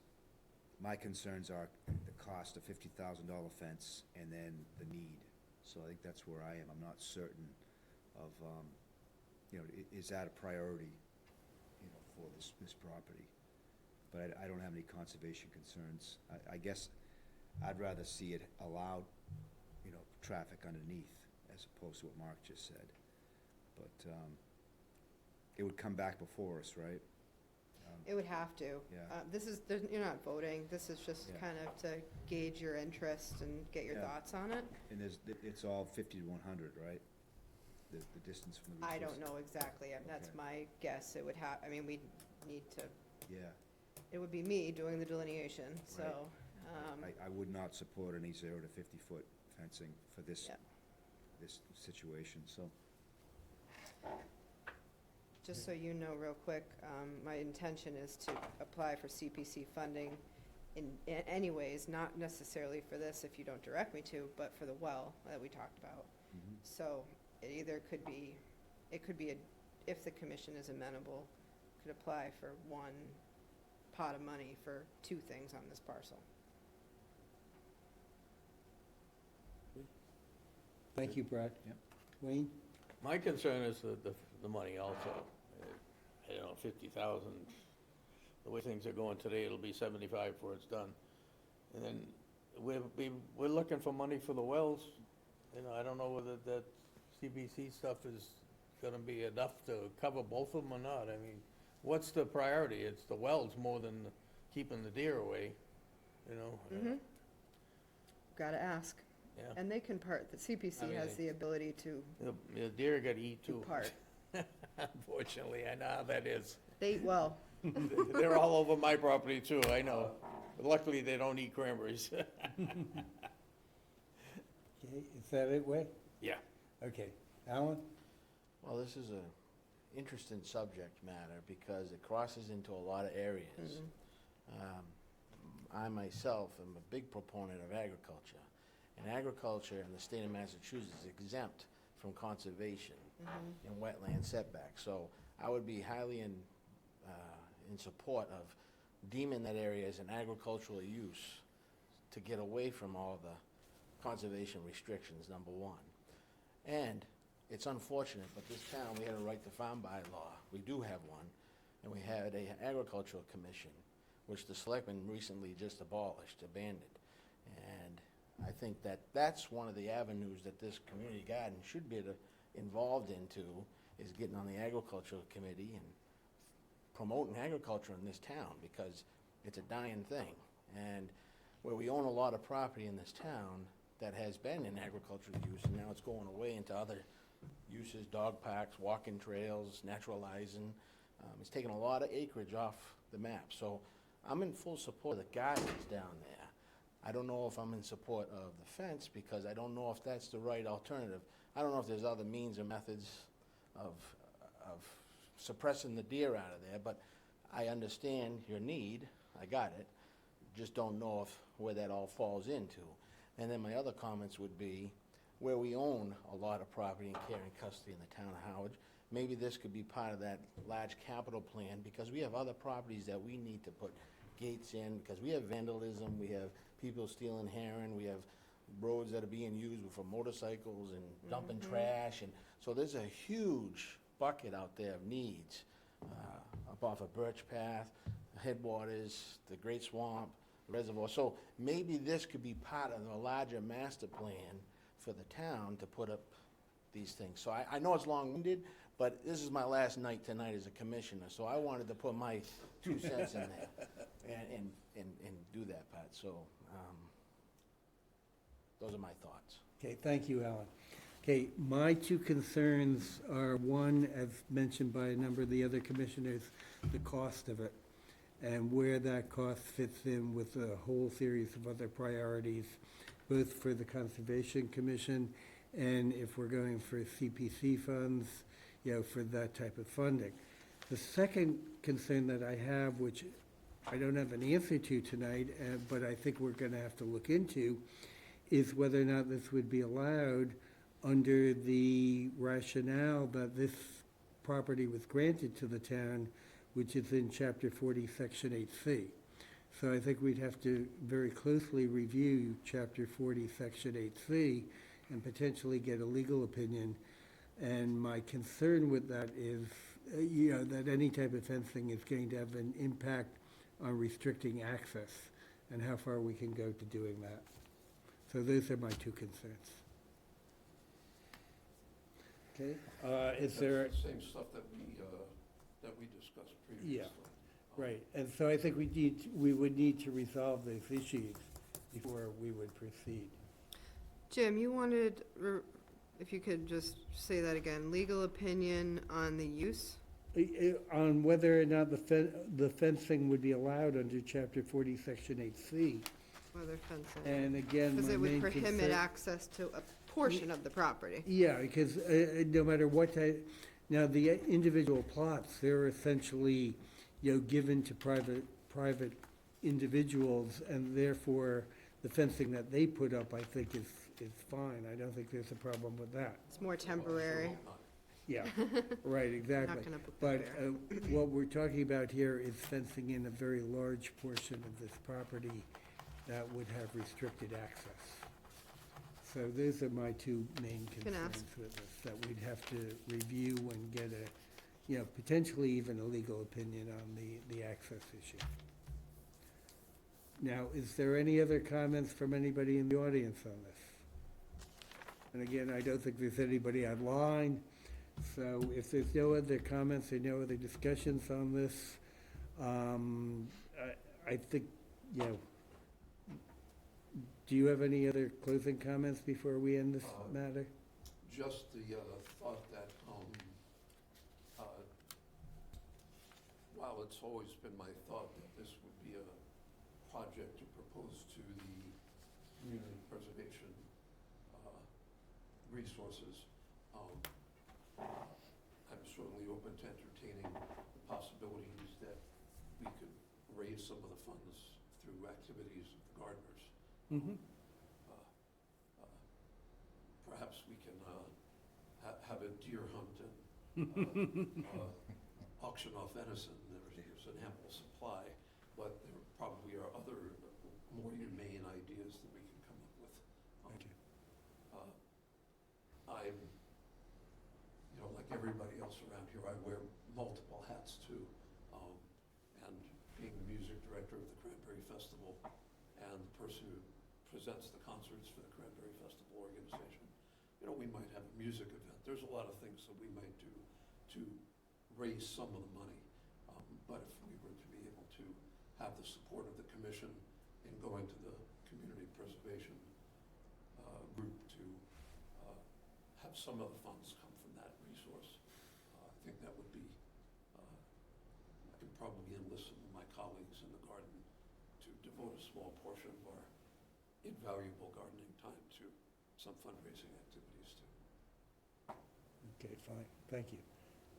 my concerns are the cost of $50,000 fence and then the need. So I think that's where I am. I'm not certain of, is that a priority, for this property? But I don't have any conservation concerns. I guess I'd rather see it allowed, traffic underneath as opposed to what Mark just said. But it would come back before us, right? It would have to. Yeah. You're not voting, this is just Yeah. kind of to gauge your interest and get your Yeah. thoughts on it. And it's all 50 to 100, right? The distance from the. I don't know exactly, that's Okay. my guess, it would we'd need to, Yeah. it would be me doing the delineation, so, I would not support any 0 to 50-foot fencing for this, Yeah. this situation, so. just so you know real quick, my intention is to apply for CPC funding in anyways, not necessarily for this if you don't direct me to, but for the well that we talked about. Mhm. So it either could be, if the commission is amenable, could apply for one pot of money for two things on this parcel. Thank you, Brad. Yep. Wayne? My concern is the money also. I don't know, 50,000, the way things are going today, it'll be 75 before it's done. And then we're looking for money for the wells. I don't know whether that CBC stuff is gonna be enough to cover both of them or not. I mean, what's the priority? It's the wells more than keeping the deer away, Gotta ask. Yeah. And they can the CPC I mean, has the ability to The deer gotta eat too. part. Unfortunately, I know how that is. They eat well. They're all over my property too, I know. But luckily, they don't eat cranberries. Okay, is that it, Wayne? Yeah. Okay. Alan? Well, this is a interesting subject matter because it crosses into a lot of areas. I myself am a big proponent of agriculture, and agriculture in the state of Massachusetts is exempt from conservation and wetland setbacks. So I would be highly in support of deeming that area as an agricultural use to get away from all the conservation restrictions, number one. And it's unfortunate, but this town, we had a right to farm bylaw. We do have one, and we had an agricultural commission, which the selectmen recently just abolished, abandoned. And I think that that's one of the avenues that this community garden should be involved into, is getting on the agricultural committee and promoting agriculture in this town, because it's a dying thing. And where we own a lot of property in this town that has been in agricultural use, and now it's going away into other uses, dog parks, walking trails, naturalizing. It's taken a lot of acreage off the map. So I'm in full support of the gardens down there. I don't know if I'm in support of the fence, because I don't know if that's the right alternative. I don't know if there's other means or methods of suppressing the deer out of there, but I understand your need, I got it, just don't know where that all falls into. And then my other comments would be, where we own a lot of property and care and custody in the town of Howard, maybe this could be part of that large capital plan, because we have other properties that we need to put gates in, because we have vandalism, we have people stealing heron, we have roads that are being used for motorcycles and dumping trash, and so there's a huge bucket out there of needs, up off of Birch Path, headwaters, the Great Swamp, the reservoir. So maybe this could be part of a larger master plan for the town to put up these things. So I know it's long-winded, but this is my last night tonight as a commissioner, so I wanted to put my 2 cents in there and do that part. So those are my thoughts. Okay, thank you, Alan. Okay, my 2 concerns are, one, as mentioned by a number of the other commissioners, the cost of it, and where that cost fits in with a whole series of other priorities, both for the Conservation Commission and if we're going for CPC funds, for that type of funding. The second concern that I have, which I don't have an answer to tonight, but I think we're going to have to look into, is whether or not this would be allowed under the rationale that this property was granted to the town, which is in Chapter 40, Section 8C. So I think we'd have to very closely review Chapter 40, Section 8C, and potentially get a legal opinion. And my concern with that is, that any type of fencing is going to have an impact on restricting access and how far we can go to doing that. So those are my 2 concerns. Okay, is there? That's the same stuff that we discussed previously. Right, and so I think we would need to resolve those issues before we would proceed. Jim, you wanted, if you could just say that again, legal opinion on the use? On whether or not the fencing would be allowed under Chapter 40, Section 8C. Whether fencing. And again, Because my it would main prohibit concern. access to a portion of the property. Yeah, because no matter what type, now the individual plots, they're essentially, given to private individuals, and therefore the fencing that they put up, I think, is fine. I don't think there's a problem with that. It's more temporary. Yeah, right, exactly. Not gonna book But there. what we're talking about here is fencing in a very large portion of this property that would have restricted access. So those are my 2 main Can ask. concerns with this, that we'd have to review and get potentially even a legal opinion on the access issue. Now, is there any other comments from anybody in the audience on this? And again, I don't think there's anybody online, so if there's no other comments or no other discussions on this, I think, do you have any other closing comments before we end this matter? Just the thought that, while it's always been my thought that this would be a project to propose to the community preservation resources, I'm certainly open to entertaining the possibilities that we could raise some of the funds through activities of the gardeners. Mm-hmm. Perhaps we can have a deer hunt and auction off venison. There's an ample supply, but there probably are other more humane ideas that we can come up with. I'm, like everybody else around here, I wear multiple hats too. And being the music director of the Cranberry Festival and the person who presents the concerts for the Cranberry Festival organization, we might have a music event. There's a lot of things that we might do to raise some of the money. But if we were to be able to have the support of the commission in going to the community preservation group to have some of the funds come from that resource, I think that would be, I could probably enlist some of my colleagues in the garden to devote a small portion of our valuable gardening time too, some fundraising activities too. Okay, fine, thank you.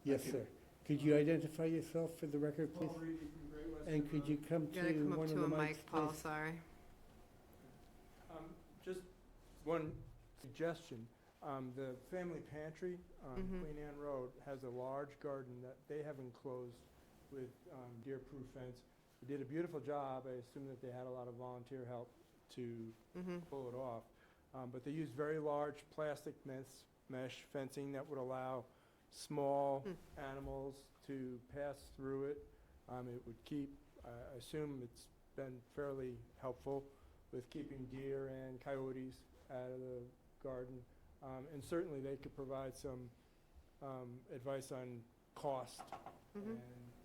Yes, Thank you. sir. Could you identify yourself for the record, please? Paul Reedy from Great Western And could you come You to gotta come one up of to the a mics, mic, Paul, please? sorry. Just one suggestion. The family pantry on Mhm. Queen Anne Road has a large garden that they have enclosed with deer-proof fence. They did a beautiful job. I assume that they had a lot of volunteer help to Mm-hmm. pull it off. But they used very large plastic mesh fencing that would allow small animals to pass through it. It would keep, I assume it's been fairly helpful with keeping deer and coyotes out of the garden. And certainly they could provide some advice on cost Mhm.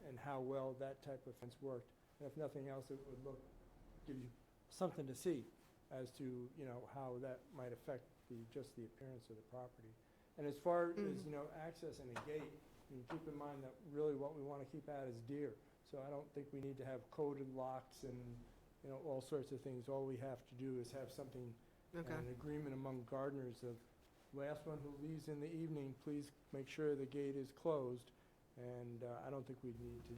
and how well that type of fence worked. And if nothing else, it would give you something to see as to, you know, how that might affect just the appearance of the property. And as far as, you know, access and a gate, I mean, keep in mind that really what we want to keep out is deer. So I don't think we need to have coded locks and, you know, all sorts of things. All we have to do is have something, Okay. an agreement among gardeners of, last one who leaves in the evening, please make sure the gate is closed. And I don't think we need to,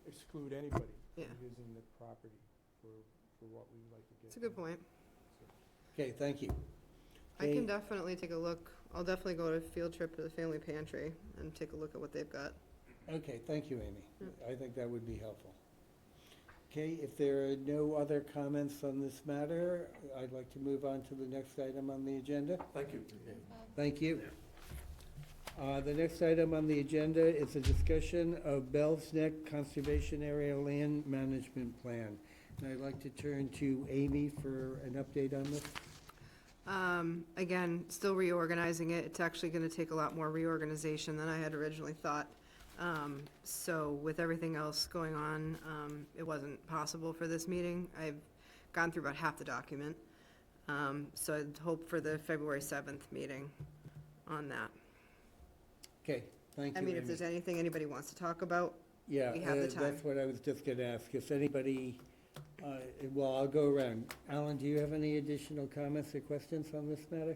exclude anybody Yeah. from using the property for what we would like to get. It's a good point. Okay, thank you. I can Okay. definitely take a look. I'll definitely go to a field trip to the family pantry and take a look at what they've got. Okay, thank you, Amy. Mm. I think that would be helpful. Okay, if there are no other comments on this matter, I'd like to move on to the next item on the agenda. Thank you. Thank you. The next item on the agenda is a discussion of Bell's Neck Conservation Area Land Management Plan. And I'd like to turn to Amy for an update on this. Again, still reorganizing it. It's actually gonna take a lot more reorganization than I had originally thought. So with everything else going on, it wasn't possible for this meeting. I've gone through about half the document. So I'd hope for the February 7th meeting on that. Okay, thank you, I mean, if Amy. there's anything anybody wants to talk about, Yeah, we have the time. that's what I was just gonna ask. If anybody, well, I'll go around. Alan, do you have any additional comments or questions on this matter?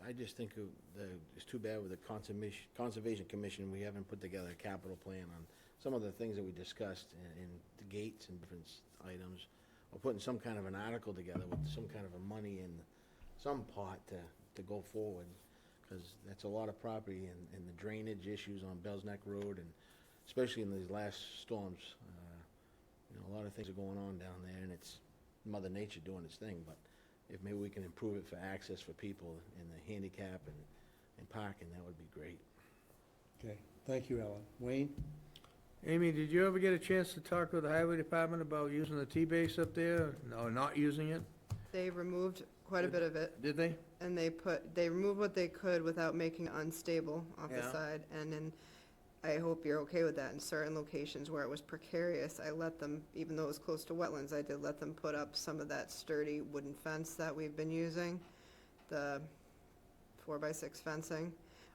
I just think it's too bad with the Conservation Commission, we haven't put together a capital plan on some of the things that we discussed in the gates and different items, or putting some kind of an article together with some kind of a money in some pot to go forward, because that's a lot of property, and the drainage issues on Bells Neck Road, and especially in these last storms. You know, a lot of things are going on down there, and it's Mother Nature doing its thing, but if maybe we can improve it for access for people in the handicap and parking, that would be great. Okay, thank you, Alan. Wayne? Amy, did you ever get a chance to talk with the highway department about using the T-base up there, or not using it? they removed quite a bit of it. Did they? And they removed what they could without making it unstable off the Yeah. side. And then, I hope you're okay with that, in certain locations where it was precarious, I let them, even though it was close to wetlands, I did let them put up some of that sturdy wooden fence that we've been using, the 4x6 fencing,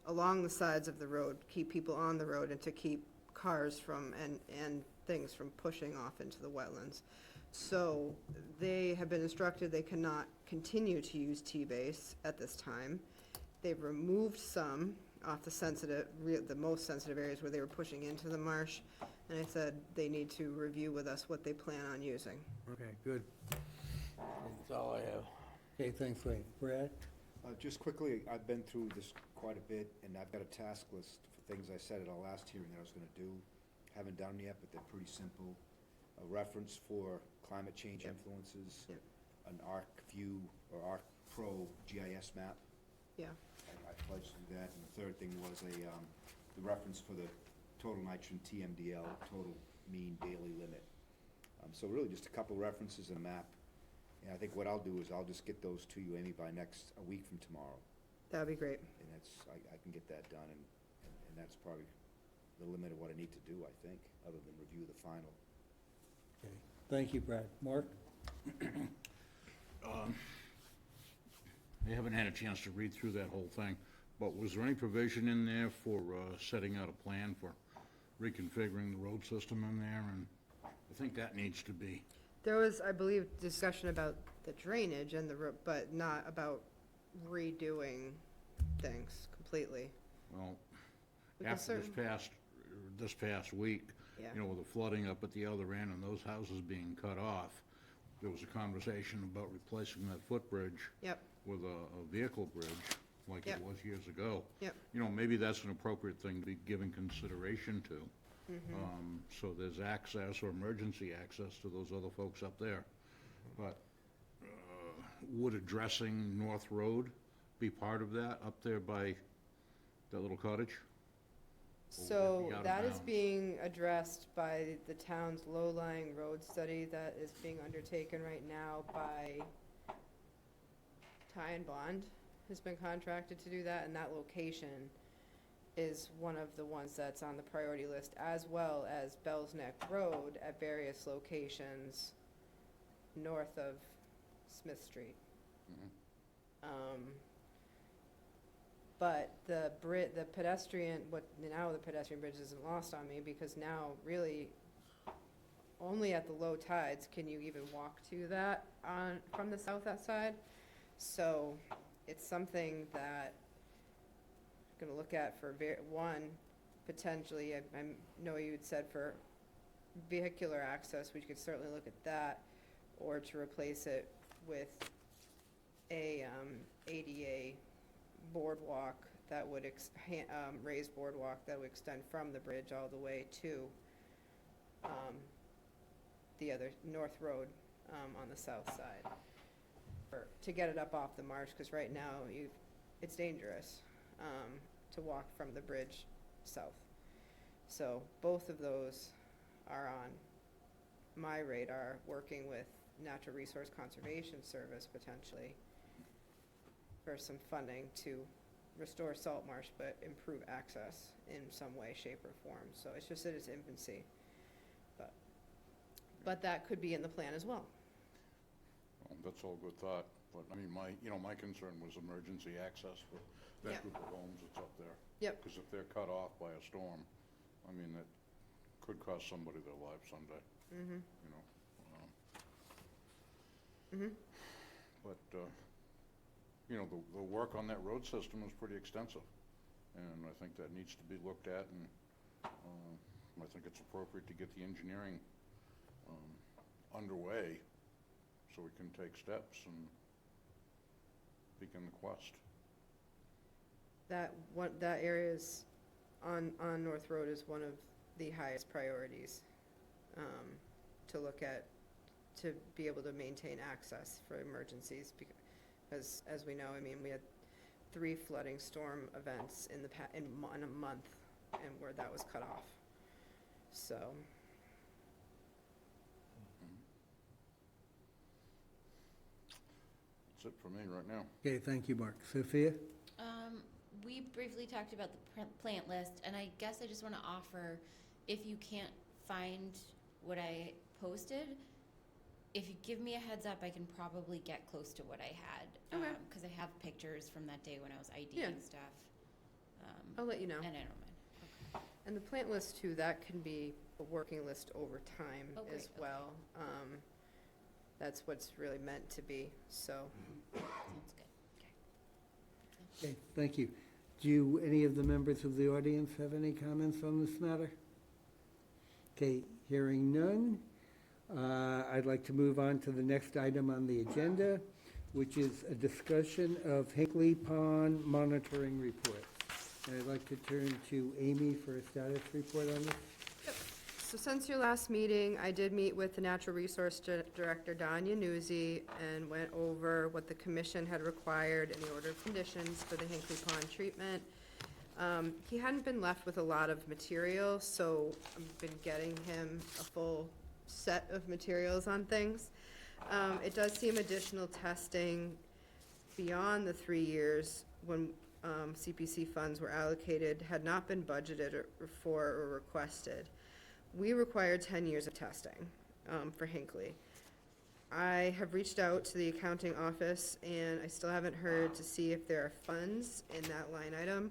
along the sides of the road, keep people on the road and to keep cars from, and things from pushing off into the wetlands. So they have been instructed they cannot continue to use T-base at this time. They've removed some off the most sensitive areas where they were pushing into the marsh. And I said they need to review with us what they plan on using. Okay, good. That's all I have. Okay, thanks, Wayne. Brad? Just quickly, I've been through this quite a bit, and I've got a task list for things I said at our last hearing that I was gonna do. Haven't done yet, but they're pretty simple. A reference for climate change Yep. influences, Yep. an ArcView or ArcPro GIS map. Yeah. I pledged to do that, and the third thing was the reference for the total nitrogen TMDL, total mean daily limit. So really just a couple references and a map. And I think what I'll do is I'll just get those to you, Amy, by a week from tomorrow. That'd be great. And I can get that done, and that's probably the limit of what I need to do, I think, other than review the final. Okay, thank you, Brad. Mark? I haven't had a chance to read through that whole thing, but was there any provision in there for setting out a plan for reconfiguring the road system in there? And I think that needs to be There was, I believe, discussion about the drainage and but not about redoing things completely. Well, We can after certain- this past week, Yeah. you know, with the flooding up at the other end and those houses being cut off, there was a conversation about replacing that footbridge Yep, with a vehicle bridge, like Yep. it was years ago. yep. You know, maybe that's an appropriate thing to be giving consideration to. So there's access or emergency access to those other folks up there. But would addressing North Road be part of that, up there by that little cottage? Or would So be out of that is bounds? being addressed by the town's low-lying road study that is being undertaken right now by Ty and Bond has been contracted to do that, and that location is one of the ones that's on the priority list, as well as Bell's Neck Road at various locations north of Smith Street. But the pedestrian, now the pedestrian bridge isn't lost on me, because now really only at the low tides can you even walk to that from the south side. So it's something that I'm gonna look at for potentially, I know you had said for vehicular access, we could certainly look at that, or to replace it with a ADA boardwalk that would, raised boardwalk that would extend from the bridge all the way to the other North Road on the south side, to get it up off the marsh, because right now it's dangerous to walk from the bridge south. So both of those are on my radar, working with Natural Resource Conservation Service potentially for some funding to restore salt marsh, but improve access in some way, shape, or form. So it's just at its infancy. But that could be in the plan as well. Well, that's all good thought, but I mean, my concern was emergency access for Yeah. that group of homes that's up there. Yep. Because if they're cut off by a storm, I mean, that could cost somebody their life someday, Mm-hmm. you know? Mm-hmm. But, you know, the work on that road system is pretty extensive, and I think that needs to be looked at, and I think it's appropriate to get the engineering underway so we can take steps and begin the quest. That area is on North Road is one of the highest priorities to look at, to be able to maintain access for emergencies, because as we know, I mean, we had 3 flooding storm events in a month, and where that was cut off. So, That's it for me right now. Okay, thank you, Mark. Sophia? We briefly talked about the plant list, and I guess I just want to offer, if you can't find what I posted, if you give me a heads up, I can probably get close to what I had. Okay. Because I have pictures from that day when I was IDing Yeah. stuff. I'll let you know. And I don't mind. And the plant list too, that can be a working list over time Oh, great, as okay. well. That's what's really meant to be, so. Sounds good. Okay, thank you. Do any of the members of the audience have any comments on this matter? Okay, hearing none, I'd like to move on to the next item on the agenda, which is a discussion of Hinkley Pond monitoring report. And I'd like to turn to Amy for a status report on this. So since your last meeting, I did meet with the Natural Resource Director, Don Yanuzzi, and went over what the commission had required in the order of conditions for the Hinkley Pond treatment. He hadn't been left with a lot of material, so I've been getting him a full set of materials on things. It does seem additional testing beyond the 3 years when CPC funds were allocated had not been budgeted for or requested. We require 10 years of testing for Hinckley. I have reached out to the accounting office, and I still haven't heard to see if there are funds in that line item.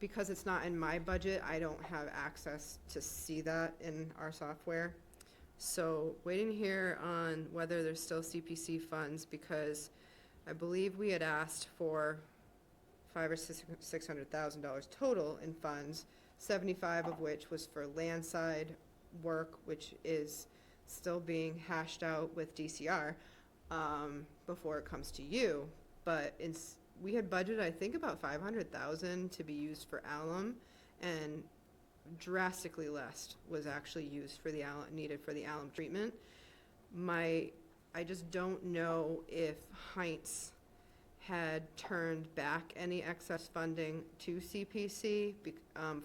Because it's not in my budget, I don't have access to see that in our software. So waiting here on whether there's still CPC funds, because I believe we had asked for $600,000 total in funds, 75 of which was for landside work, which is still being hashed out with DCR, before it comes to you. But we had budgeted, I think, about 500,000 to be used for alum, and drastically less was actually used for the alum, needed for the alum treatment. I just don't know if Heinz had turned back any excess funding to CPC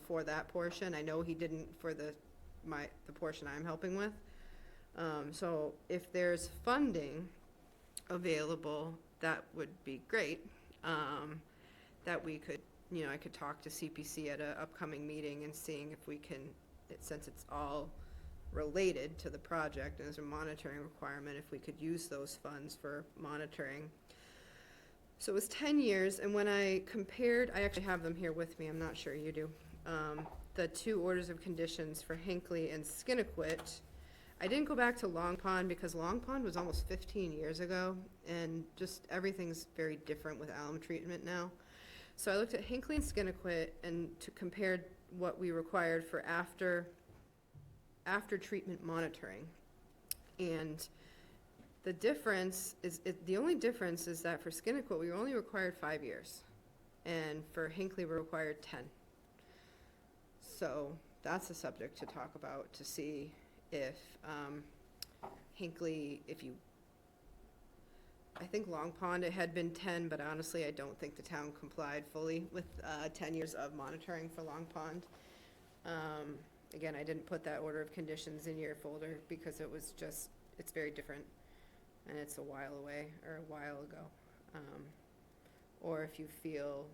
for that portion. I know he didn't for the portion I'm helping with. So if there's funding available, that would be great. That we could, I could talk to CPC at an upcoming meeting and seeing if we can, since it's all related to the project and there's a monitoring requirement, if we could use those funds for monitoring. So it was 10 years, and when I compared, I actually have them here with me, I'm not sure you do, the two orders of conditions for Hinckley and Skinnequit. I didn't go back to Long Pond because Long Pond was almost 15 years ago, and just everything's very different with alum treatment now. So I looked at Hinckley and Skinnequit and compared what we required for after treatment monitoring. And the difference is, the only difference is that for Skinnequit, we were only required 5 years. And for Hinckley, we required 10. So that's a subject to talk about, to see if Hinckley, I think Long Pond, it had been 10, but honestly, I don't think the town complied fully with 10 years of monitoring for Long Pond. Again, I didn't put that order of conditions in your folder because it was just, it's very different, and it's a while away, or a while ago. Or if you feel,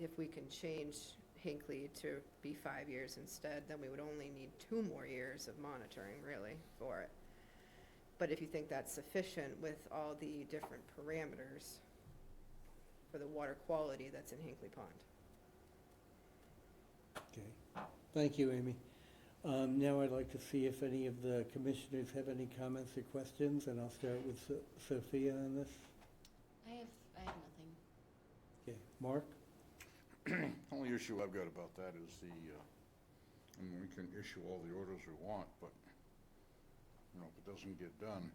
if we can change Hinckley to be 5 years instead, then we would only need 2 more years of monitoring, really, for it. But if you think that's sufficient with all the different parameters for the water quality that's in Hinckley Pond. Okay, thank you, Amy. Now I'd like to see if any of the commissioners have any comments or questions, and I'll start with Sophia on this. I have nothing. Okay, Mark? Only issue I've got about that is and we can issue all the orders we want, but, if it doesn't get done,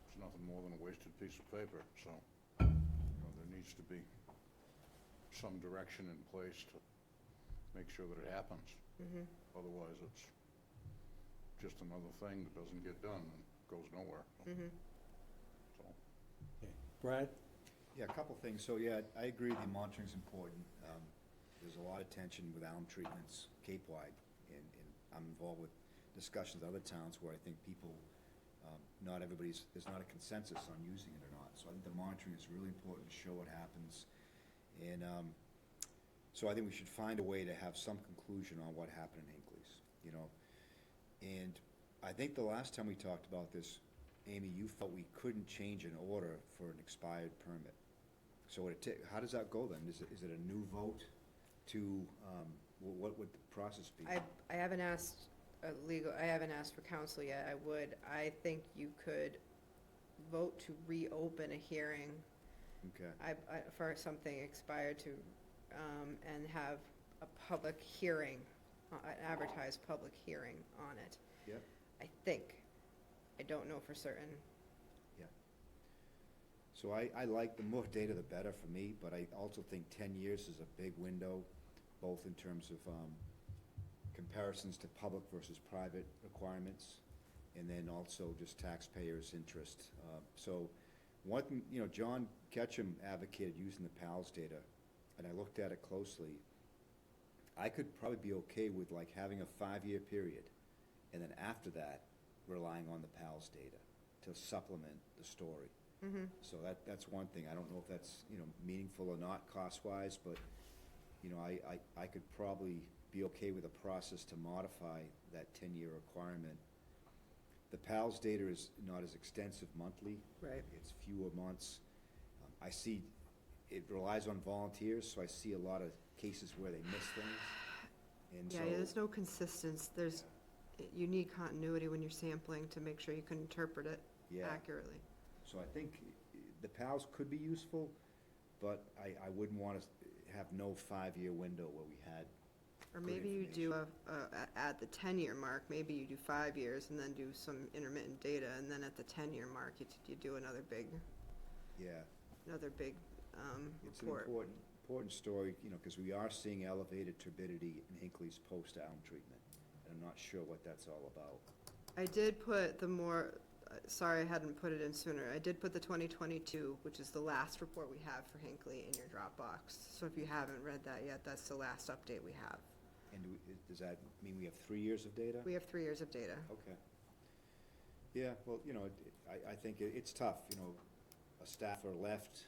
it's nothing more than a wasted piece of paper, so, there needs to be some direction in place to make sure that it happens. Mm-hmm. Otherwise, it's just another thing that doesn't get done and goes nowhere. Mm-hmm. So, Okay, Brad? Yeah, a couple things. So, yeah, I agree the monitoring's important. There's a lot of tension with alum treatments Cape-wide, and I'm involved with discussions with other towns where I think people, there's not a consensus on using it or not. So I think the monitoring is really important to show what happens. And so I think we should find a way to have some conclusion on what happened in Hinckley's, And I think the last time we talked about this, Amy, you felt we couldn't change an order for an expired permit. So how does that go then? Is it a new vote to, what would the process be? I haven't asked I haven't asked for counsel yet. I think you could vote to reopen a hearing. Okay. For something expired to, and have a public hearing, an advertised public hearing on it. Yep. I think. I don't know for certain. Yeah. So I like the more data the better for me, but I also think 10 years is a big window, both in terms of comparisons to public versus private requirements, and then also just taxpayers' interest. So one thing, John Ketchum advocated using the PALS data, and I looked at it closely. I could probably be okay with having a 5-year period, and then after that, relying on the PALS data to supplement the story. Mm-hmm. So that's one thing. I don't know if that's, meaningful or not cost-wise, but, I could probably be okay with a process to modify that 10-year requirement. The PALS data is not as extensive monthly. Right. It's fewer months. I see it relies on volunteers, so I see a lot of cases where they miss things. And Yeah, so, there's no consistency. you need continuity when you're sampling to make sure you can interpret it Yeah, accurately. so I think the PALs could be useful, but I wouldn't want to have no 5-year window where we had, Or Good maybe you do at the 10-year mark, maybe you do 5 years and then do some intermittent data, and then at the 10-year mark, you do another big yeah. It's an report. important story, you know, because we are seeing elevated turbidity in Hinckley's post-alum treatment. And I'm not sure what that's all about. I did put sorry I hadn't put it in sooner. I did put the 2022, which is the last report we have for Hinckley, in your Dropbox. So if you haven't read that yet, that's the last update we have. And does that mean we have 3 years of data? We have 3 years of data. Okay. Yeah, well, you know, I think it's tough, you know, a staffer left,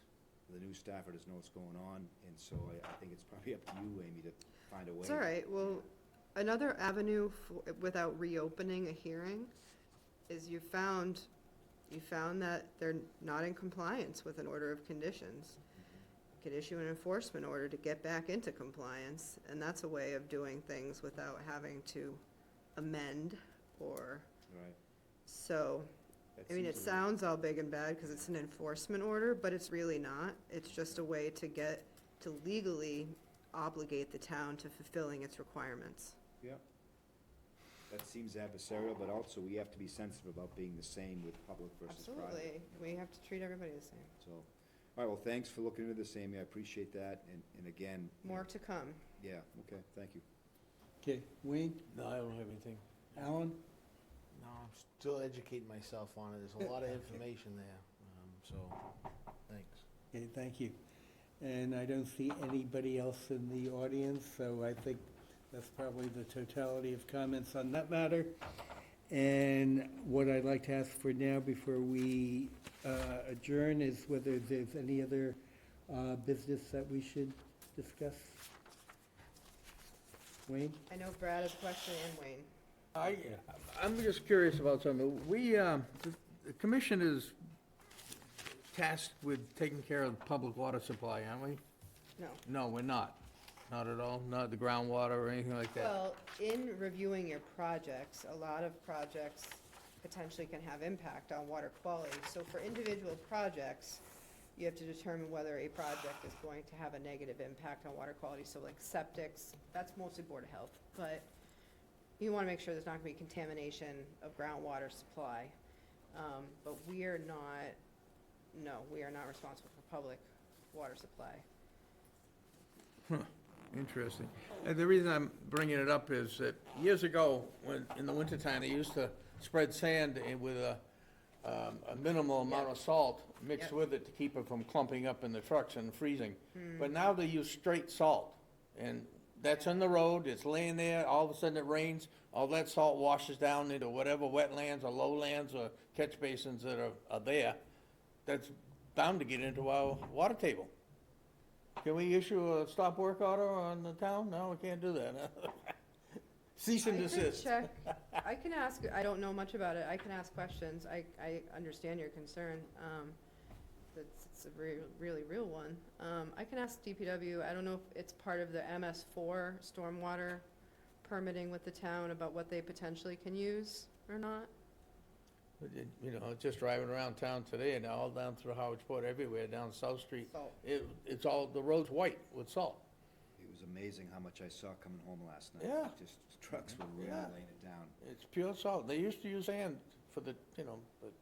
the new staffer doesn't know what's going on, and so I think it's probably up to you, Amy, to find a way. It's all right. Well, another avenue without reopening a hearing is you found that they're not in compliance with an order of conditions. You could issue an enforcement order to get back into compliance, and that's a way of doing things without having to amend or, Right. so, That I mean, it seems a little- sounds all big and bad because it's an enforcement order, but it's really not. It's just a way to legally obligate the town to fulfilling its requirements. Yeah. That seems adversarial, but also we have to be sensitive about being the same with public versus private. Absolutely. We have to treat everybody the same. So, all right, well, thanks for looking into this, Amy, I appreciate that, and again. you know, More to come. Yeah, okay, thank you. Okay, Wayne, No, I don't have anything. Alan? No, I'm still educating myself on it. There's a lot of information there, so, thanks. Okay, thank you. And I don't see anybody else in the audience, so I think that's probably the totality of comments on that matter. And what I'd like to ask for now, before we adjourn, is whether there's any other business that we should discuss. Wayne? I know Brad has a question, and Wayne. I'm just curious about something. The commission is tasked with taking care of the public water supply, aren't we? No. No, we're not. Not at all? Not the groundwater or anything like that? Well, in reviewing your projects, a lot of projects potentially can have impact on water quality. So for individual projects, you have to determine whether a project is going to have a negative impact on water quality. So like septics, that's mostly Board of Health. But you want to make sure there's not going to be contamination of groundwater supply. But we are not responsible for public water supply. Interesting. And the reason I'm bringing it up is that years ago, when, in the wintertime, they used to spread sand with a minimal amount of salt mixed Yep. with it to keep it from clumping up in the trucks and freezing. But now they use straight salt, and that's on the road, it's laying there, all of a sudden it rains, all that salt washes down into whatever wetlands or lowlands or catch basins that are there. That's bound to get into our water table. Can we issue a stop work order on the town? No, we can't do that. Cease and desist. I can check, I can ask, I don't know much about it, I can ask questions, I understand your concern, it's a really real one. I can ask DPW, I don't know if it's part of the MS4 stormwater permitting with the town about what they potentially can use or not. You know, just driving around town today and all down through Harwich Port, everywhere, down South Street. Salt. It's all, the road's white with salt. It was amazing how much I saw coming home last night. Yeah. Just trucks were really Yeah. laying it down. It's pure salt. They used to use sand for the, but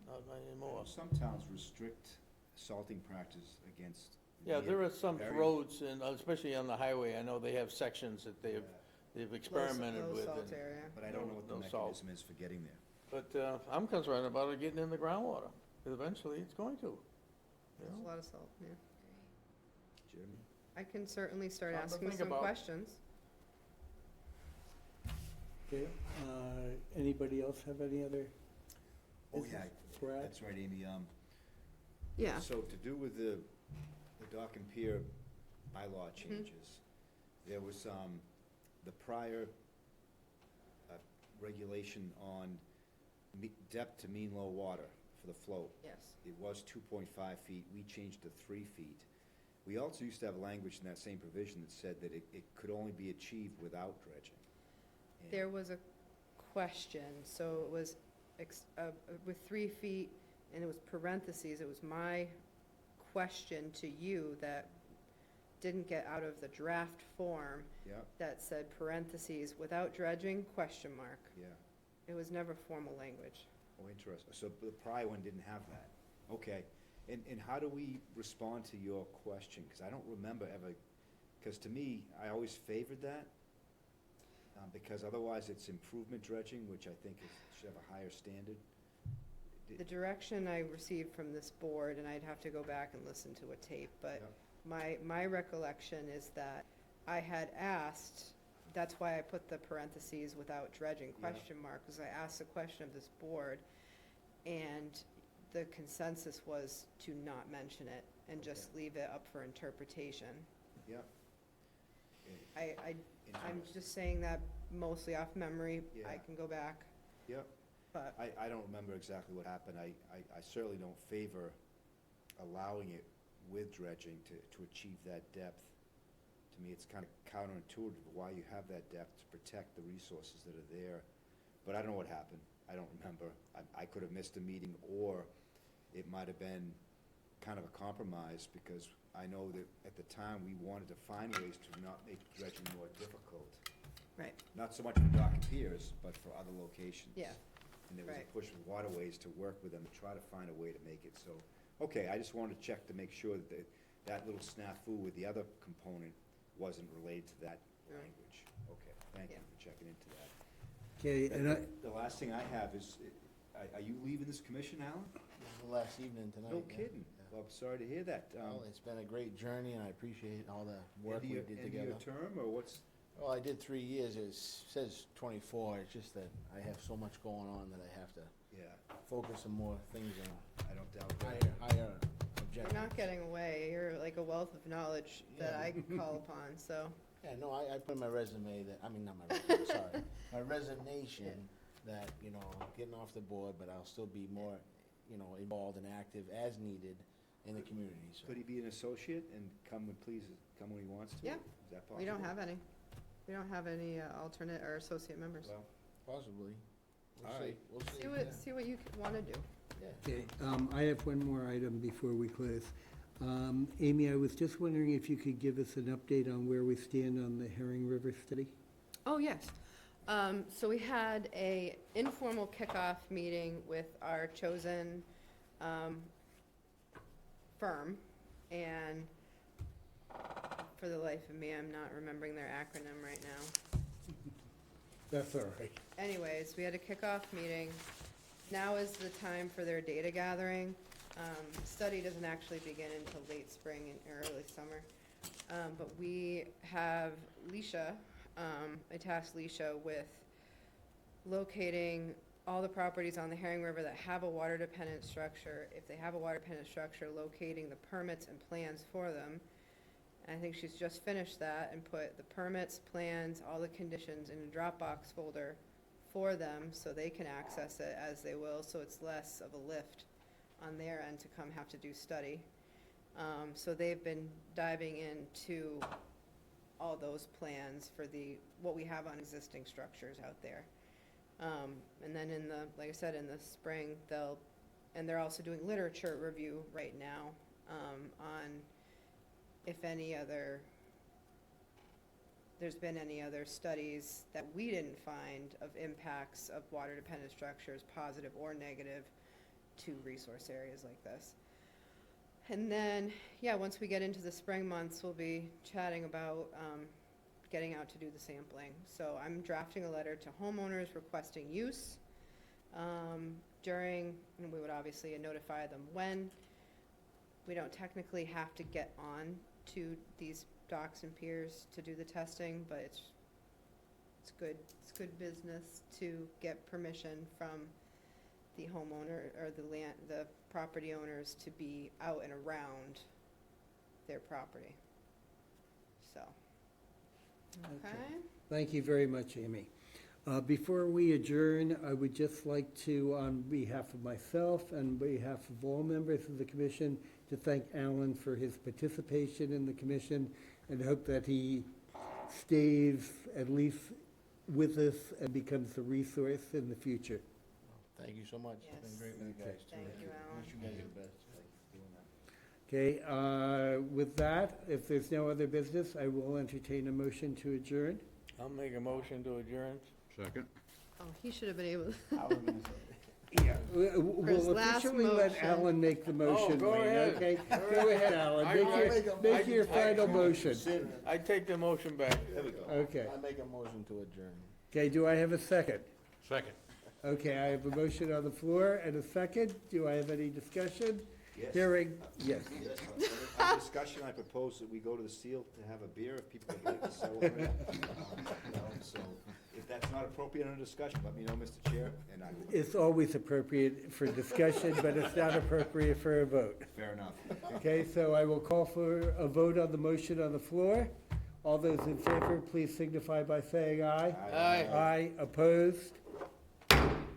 not anymore. Some towns restrict salting practice against. Yeah, there are some very- roads, and especially on the highway, I know they have sections that they've experimented Low with. salt and- area. But I don't know what the No salt. mechanism is for getting there. But I'm concerned about it getting in the groundwater, because eventually it's going to. you There's know? a lot of salt, yeah. Jeremy? I can certainly start Something to asking think some about. questions. Okay, anybody else have any other? Oh, business? yeah, Brad? that's right, Amy. Yeah, So to do with the dock and pier bylaw changes, there was, the prior regulation on depth to mean low water for the float. yes. It was 2.5 feet, we changed to 3 feet. We also used to have language in that same provision that said that it could only be achieved without dredging. And- There was a question, so it was with 3 feet, and it was parentheses, it was my question to you that didn't get out of the draft form Yeah, that said parentheses, without dredging, question mark. yeah. It was never formal language. Oh, interesting. So the prior one didn't have that. Okay. And how do we respond to your question? Because I don't remember ever, because to me, I always favored that. Because otherwise it's improvement dredging, which I think should have a higher standard. The direction I received from this board, and I'd have to go back and listen to a tape, but my recollection is that I had asked, that's why I put the parentheses without dredging question mark, because I asked the question of this board, and the consensus was to not mention it and just leave it up for interpretation. Yep. I'm just saying that mostly off memory. I Yeah. can go back, Yep. but I don't remember exactly what happened. I certainly don't favor allowing it with dredging to achieve that depth. To me, it's kind of counterintuitive why you have that depth to protect the resources that are there. But I don't know what happened. I don't remember. I could have missed a meeting, or it might have been kind of a compromise, because I know that at the time, we wanted to find ways to not make dredging more difficult. right, Not so much for Dock and Piers, but for other locations. yeah. And there was a Right. push with Waterways to work with them to try to find a way to make it so. Okay, I just wanted to check to make sure that that little snafu with the other component wasn't related to that Right. language. Okay, thank you Yeah. for checking into that. Okay, and The last thing I have is, are you leaving this commission, Alan? This is the last evening tonight. No yeah. kidding. Yeah. Well, I'm sorry to hear that. Well, it's been a great journey, and I appreciate all the work we did End together. of your term, or what's? Well, I did 3 years, it says 24, it's just that I have so much going on that I have to Yeah, focus on more things and I don't doubt that. higher You're objectives. not getting away. You're like a wealth of knowledge that Yeah. I can call upon, so. Yeah, no, I put in my resume that, I mean, not my resume, sorry, my resignation that, getting off the board, but I'll still be more, involved and active as needed in the community, so. Could he be an associate and come when he wants to? Yeah. Is that possible? We don't have any. We don't have any alternate or associate members. Well, Possibly. We'll All see. right. We'll see. See what you want to do. Yeah. okay, I have one more item before we close. Amy, I was just wondering if you could give us an update on where we stand on the Herring River study? Oh, yes. So we had a informal kickoff meeting with our chosen firm, and for the life of me, I'm not remembering their acronym right now. That's all right. Anyways, we had a kickoff meeting. Now is the time for their data gathering. Study doesn't actually begin until late spring and early summer. But we have Leisha, I tasked Leisha with locating all the properties on the Herring River that have a water-dependent structure. If they have a water-dependent structure, locating the permits and plans for them. And I think she's just finished that and put the permits, plans, all the conditions in a Dropbox folder for them, so they can access it as they will, so it's less of a lift on their end to come have to do study. So they've been diving into all those plans for what we have on existing structures out there. And then like I said, in the spring, they're also doing literature review right now, on if there's been any other studies that we didn't find of impacts of water-dependent structures, positive or negative, to resource areas like this. And then, once we get into the spring months, we'll be chatting about getting out to do the sampling. So I'm drafting a letter to homeowners requesting use and we would obviously notify them when. We don't technically have to get on to these docks and piers to do the testing, but it's good business to get permission from the homeowner or the property owners to be out and around their property. So, okay. Thank you very much, Amy. Before we adjourn, I would just like to, on behalf of myself and behalf of all members of the commission, to thank Alan for his participation in the commission and hope that he stays at least with us and becomes a resource in the future. Thank you so much. Yes. Been great with you guys, too. Thank you, Alan. Wish you guys the best. Okay, with that, if there's no other business, I will entertain a motion to adjourn. I'll make a motion to adjourn. Second? Oh, he should have been able, Yeah. his We'll last officially let motion. Alan make the motion, go Wayne, ahead. okay? Go ahead, Alan, make your final motion. I take the motion back. There we go. Okay, I make a motion to adjourn. okay, do I have a second? Second. Okay, I have a motion on the floor and a second. Do I have any discussion? Yes. Hearing, yes. Yes, on discussion, I propose that we go to the Seal to have a beer if people would like to celebrate. So if that's not appropriate under discussion, let me know, Mr. Chair, and I will. It's always appropriate for discussion, but it's not appropriate for a vote. Fair enough. Okay, so I will call for a vote on the motion on the floor. All those in favor, please signify by saying aye. Aye. Aye, opposed?